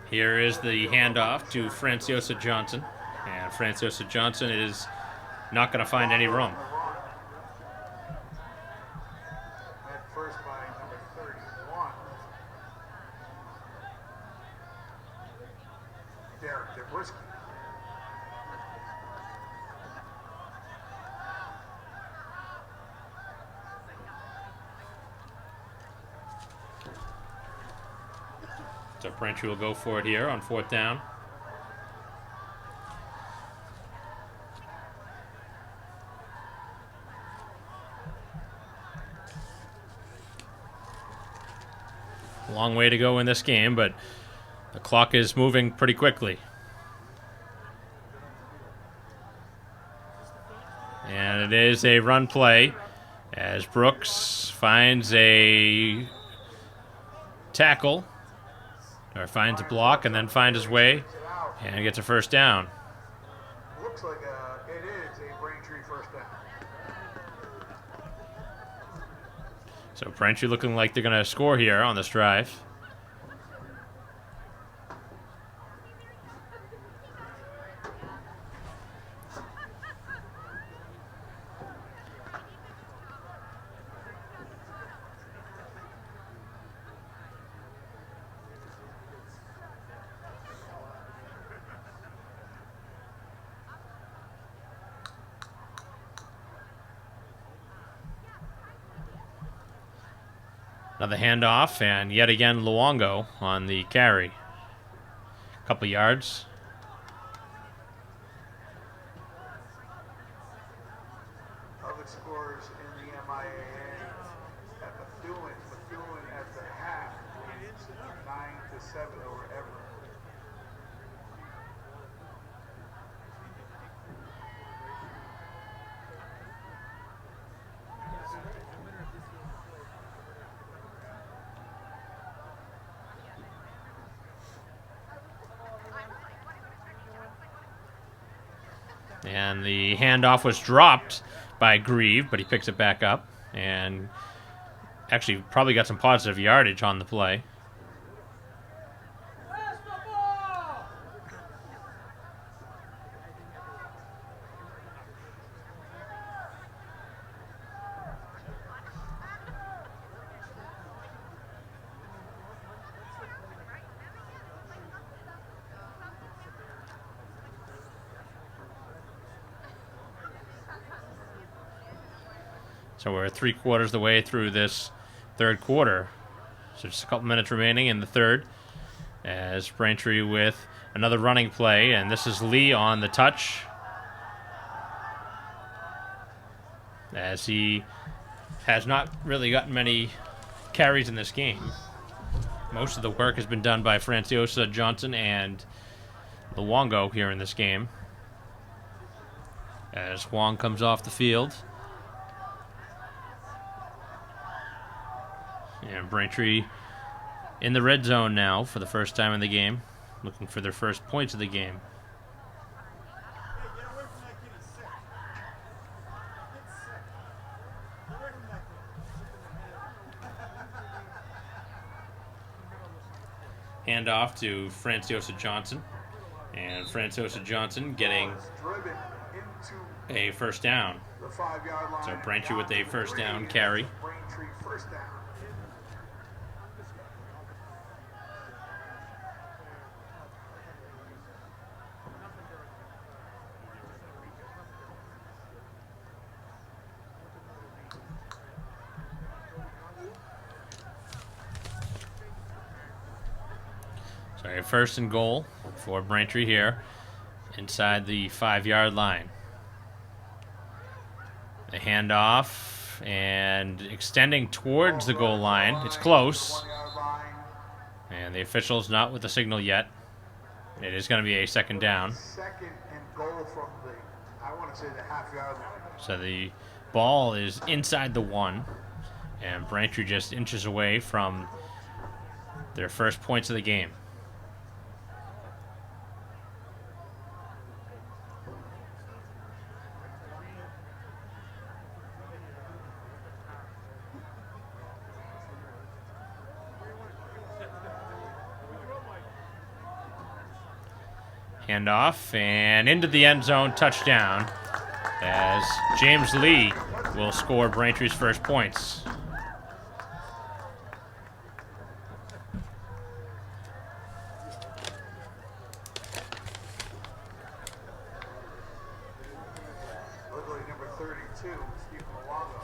Here is the handoff to Franciosa Johnson. And Franciosa Johnson is not going to find any room. Met first by number 31. Derek Zabriskie. So Braintree will go for it here on 4th down. Long way to go in this game, but the clock is moving pretty quickly. And it is a run play as Brooks finds a tackle, or finds a block, and then finds his way and gets a first down. Looks like it is a Braintree first down. So Braintree looking like they're going to score here on this drive. Another handoff, and yet again Luongo on the carry. Couple yards. Other scores in the MIAA at Methuen. Methuen at the half leads 9-7 over Everett. And the handoff was dropped by Grieve, but he picks it back up and actually probably got some positive yardage on the play. So we're 3/4 of the way through this third quarter. So just a couple minutes remaining in the third. As Braintree with another running play, and this is Lee on the touch. As he has not really gotten many carries in this game. Most of the work has been done by Franciosa Johnson and Luongo here in this game. As Wong comes off the field. And Braintree in the red zone now for the first time in the game, looking for their first points of the game. Hand off to Franciosa Johnson. And Franciosa Johnson getting a first down. The 5-yard line. So Braintree with a first down carry. Braintree first down. So a first and goal for Braintree here inside the 5-yard line. The handoff and extending towards the goal line. It's close. And the official's not with the signal yet. It is going to be a second down. Second and goal from the, I want to say the half-yard line. So the ball is inside the 1. And Braintree just inches away from their first points of the game. Handoff and into the end zone, touchdown, as James Lee will score Braintree's first points. Literally number 32, Stephen Luongo.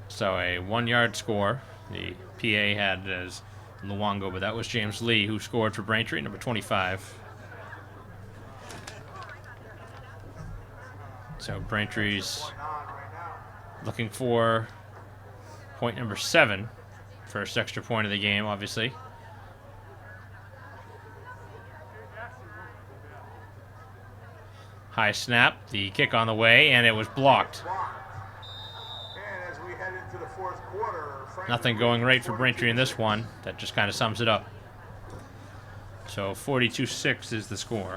So a 1-yard score. The PA had as Luongo, but that was James Lee who scored for Braintree, number 25. So Braintree's looking for point number 7, first extra point of the game, obviously. High snap, the kick on the way, and it was blocked. And as we head into the fourth quarter, Nothing going right for Braintree in this one. That just kind of sums it up. So 42-6 is the score.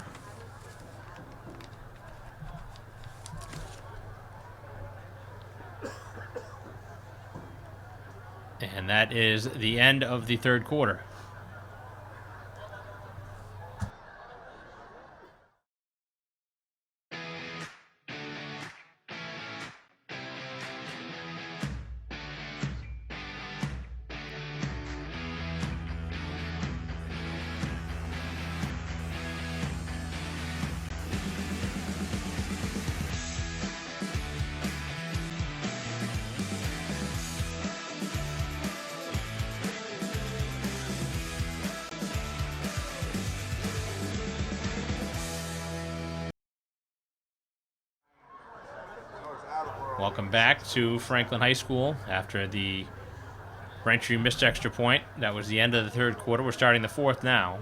And that is the end of the third quarter. Welcome back to Franklin High School after the Braintree missed extra point. That was the end of the third quarter. We're starting the fourth now.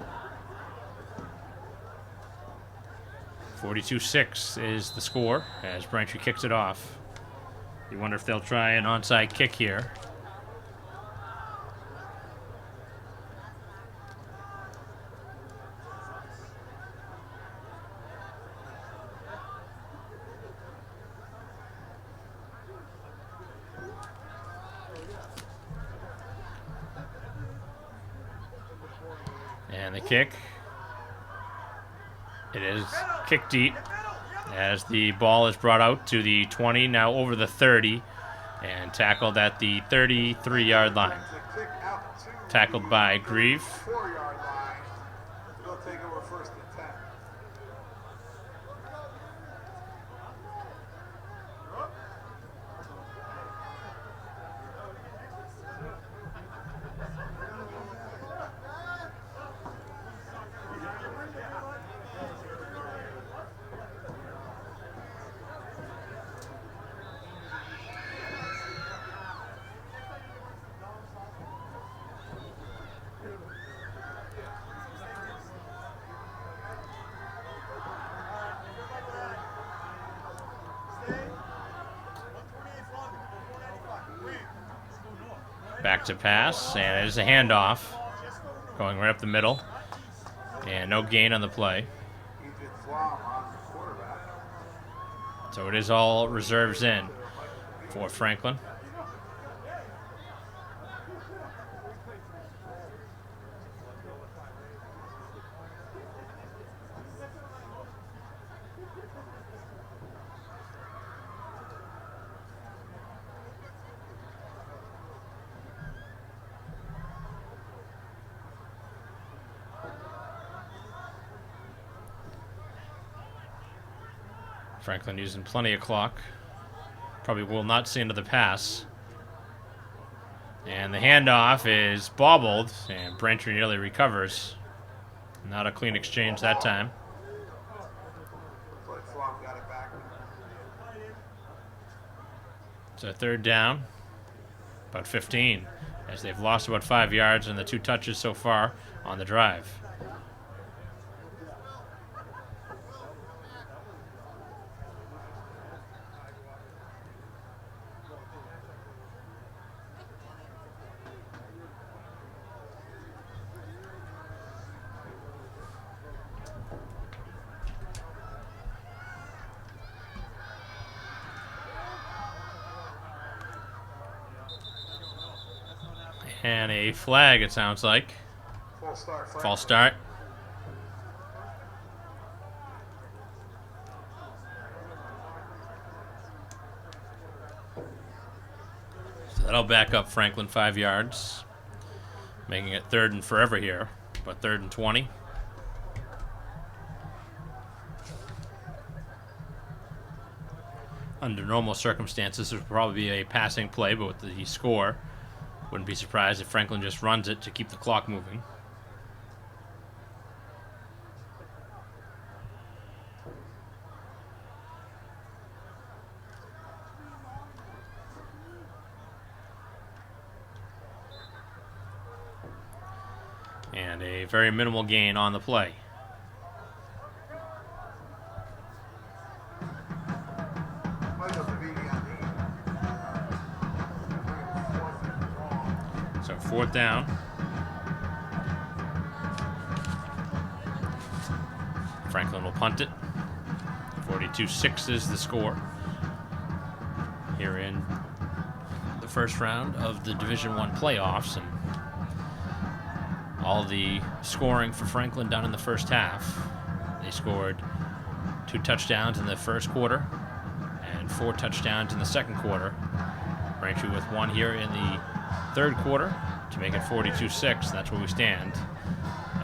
42-6 is the score as Braintree kicks it off. You wonder if they'll try an onside kick here. And the kick. It is kick deep as the ball is brought out to the 20, now over the 30, and tackled at the 33-yard line. Tackled by Grieve. 4-yard line. We'll take over first and 10. Back to pass, and it is a handoff going right up the middle, and no gain on the play. So it is all reserves in for Franklin. Franklin using plenty of clock. Probably will not see into the pass. And the handoff is bobbled, and Braintree nearly recovers. Not a clean exchange that time. It's a third down, about 15, as they've lost about 5 yards in the 2 touches so far on the drive. And a flag, it sounds like. False start. So that'll back up Franklin 5 yards, making it 3rd and forever here, but 3rd and 20. Under normal circumstances, this would probably be a passing play, but with the score, wouldn't be surprised if Franklin just runs it to keep the clock moving. And a very minimal gain on the play. So 4th down. Franklin will punt it. 42-6 is the score here in the first round of the Division I playoffs, and all the scoring for Franklin done in the first half. They scored 2 touchdowns in the first quarter and 4 touchdowns in the second quarter. Braintree with 1 here in the third quarter to make it 42-6. That's where we stand,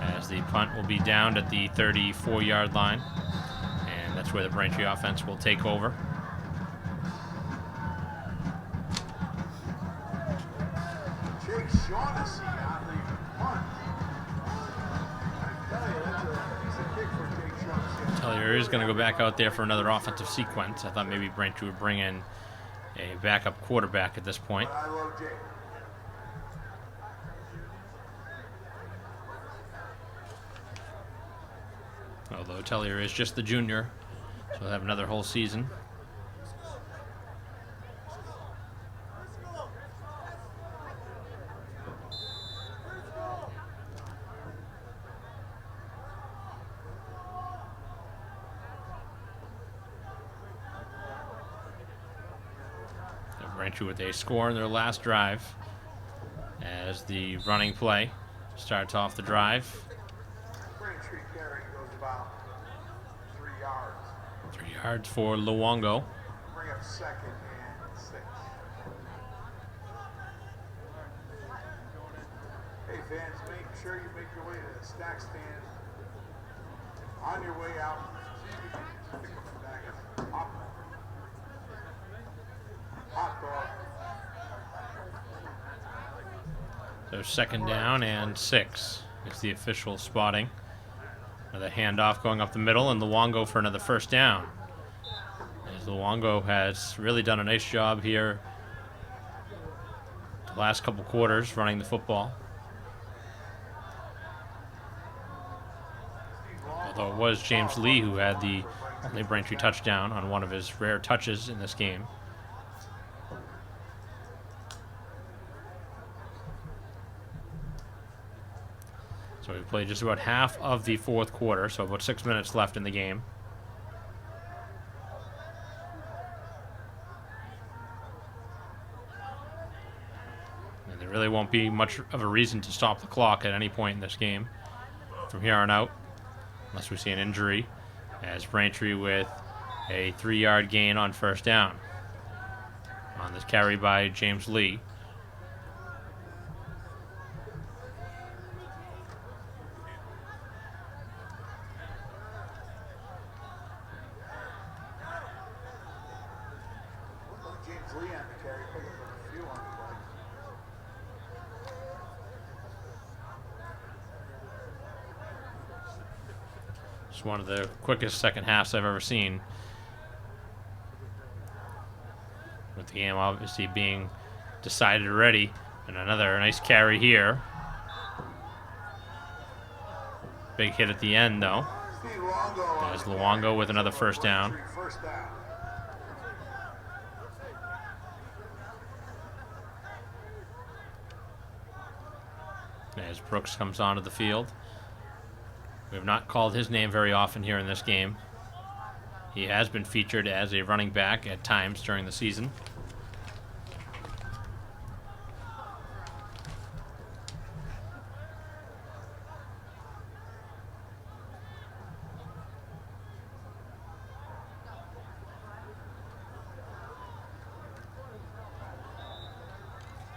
as the punt will be down at the 34-yard line, and that's where the Braintree offense will take over. Jake Shaughnessy on the punt. I tell you, that's a kick for Jake Shaughnessy. Tellier is going to go back out there for another offensive sequence. I thought maybe Braintree would bring in a backup quarterback at this point. I love Jake. Although Tellier is just the junior, so he'll have another whole season. Braintree with a score in their last drive, as the running play starts off the drive. yards for Luongo. Bring up 2nd and 6. Hey fans, make sure you make your way to the snack stand. On your way out, pick up a bag of hot dog. So 2nd down and 6 is the official spotting. Another handoff going up the middle, and Luongo for another 1st down. As Luongo has really done a nice job here the last couple quarters running the football. Although it was James Lee who had the only Braintree touchdown on one of his rare touches in this game. So we played just about half of the 4th quarter, so about 6 minutes left in the game. And there really won't be much of a reason to stop the clock at any point in this game from here on out, unless we see an injury, as Braintree with a 3-yard gain on 1st down on this carry by James Lee. James Lee on the carry, pick up a few on the play. It's one of the quickest second halves I've ever seen. With the game obviously being decided already. And another nice carry here. Big hit at the end though. There's Luongo with another 1st down. First down. As Brooks comes onto the field. We have not called his name very often here in this game. He has been featured as a running back at times during the season.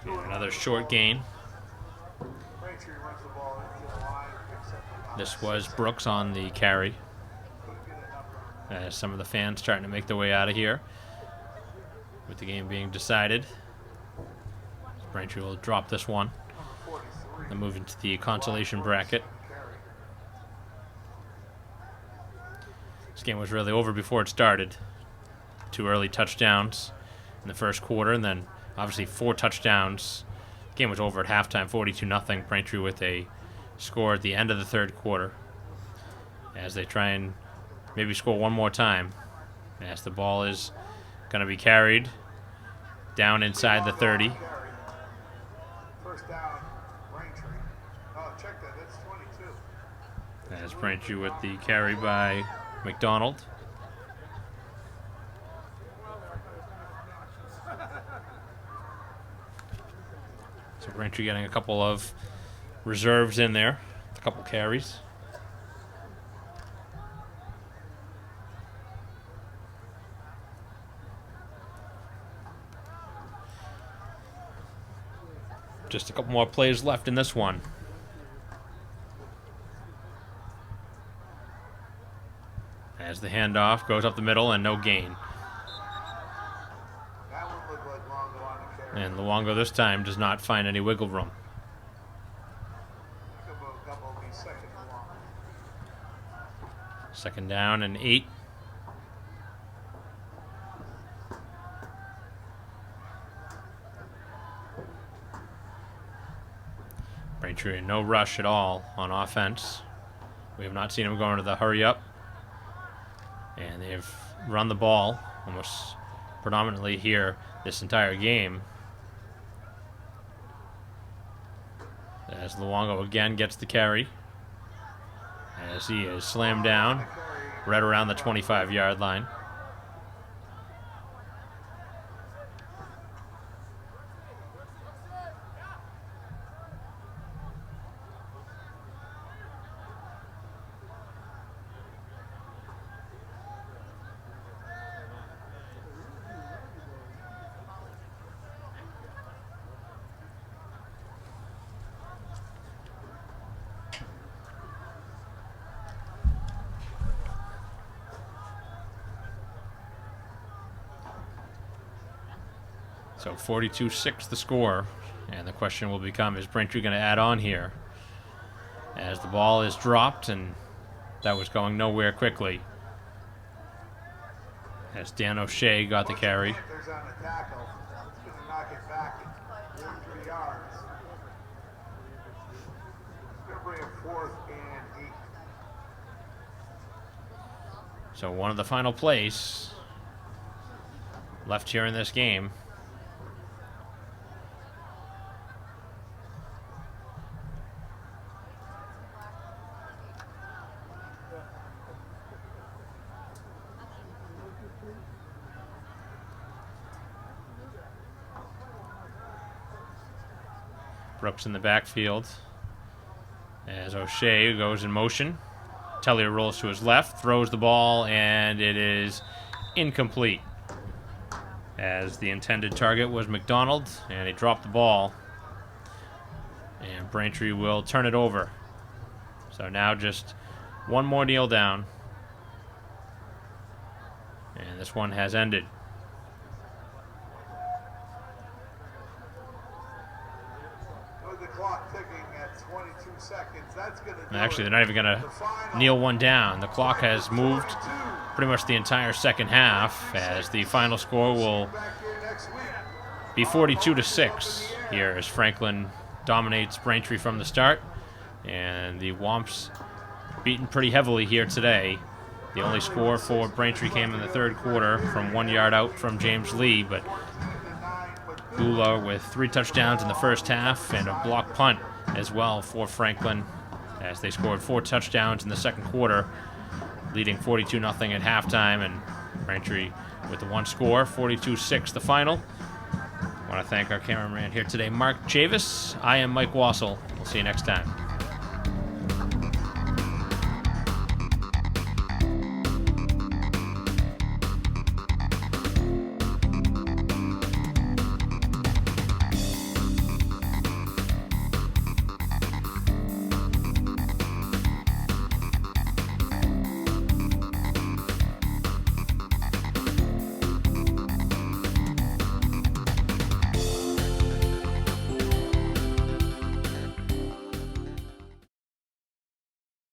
And another short gain. Braintree runs the ball into the line, picks up about This was Brooks on the carry. As some of the fans starting to make their way out of here. With the game being decided. Braintree will drop this one. Then move into the consolation bracket. This game was really over before it started. 2 early touchdowns in the 1st quarter, and then obviously 4 touchdowns. The game was over at halftime, 42-0. Braintree with a score at the end of the 3rd quarter. As they try and maybe score one more time. As the ball is going to be carried down inside the 30. First down, Braintree. Oh, check that. That's 22. As Braintree with the carry by McDonald. So Braintree getting a couple of reserves in there, a couple carries. Just a couple more plays left in this one. As the handoff goes up the middle and no gain. That one looked like Luongo on the carry. And Luongo this time does not find any wiggle room. A couple will be 2nd and long. 2nd down and 8. Braintree in no rush at all on offense. We have not seen him go into the hurry up. And they've run the ball almost predominantly here this entire game. As Luongo again gets the carry. As he is slammed down right around the 25-yard line. So 42-6 the score. And the question will become, is Braintree going to add on here? As the ball is dropped, and that was going nowhere quickly. As Dan O'Shea got the carry. Panthers on a tackle. It's going to knock it back 3 yards. It's going to bring it 4th and 8. So one of the final plays left here in this game. Brooks in the backfield as O'Shea goes in motion. Tellier rolls to his left, throws the ball, and it is incomplete. As the intended target was McDonald, and he dropped the ball. And Braintree will turn it over. So now just one more kneel down. And this one has ended. With the clock ticking at 22 seconds, that's going to do Actually, it. they're not even going to kneel one down. The clock has moved pretty much the entire second half, as the final score will Back here next week. be 42-6 here as Franklin dominates Braintree from the start. And the Wamps beaten pretty heavily here today. The only score for Braintree came in the third quarter from 1 yard out from James Lee, but Gula with 3 touchdowns in the first half and a block punt as well for Franklin, as they scored 4 touchdowns in the second quarter, leading 42-0 at halftime, and Braintree with the one score, 42-6 the final. I want to thank our cameraman here today, Mark Chavis. I am Mike Wassel. We'll see you next time.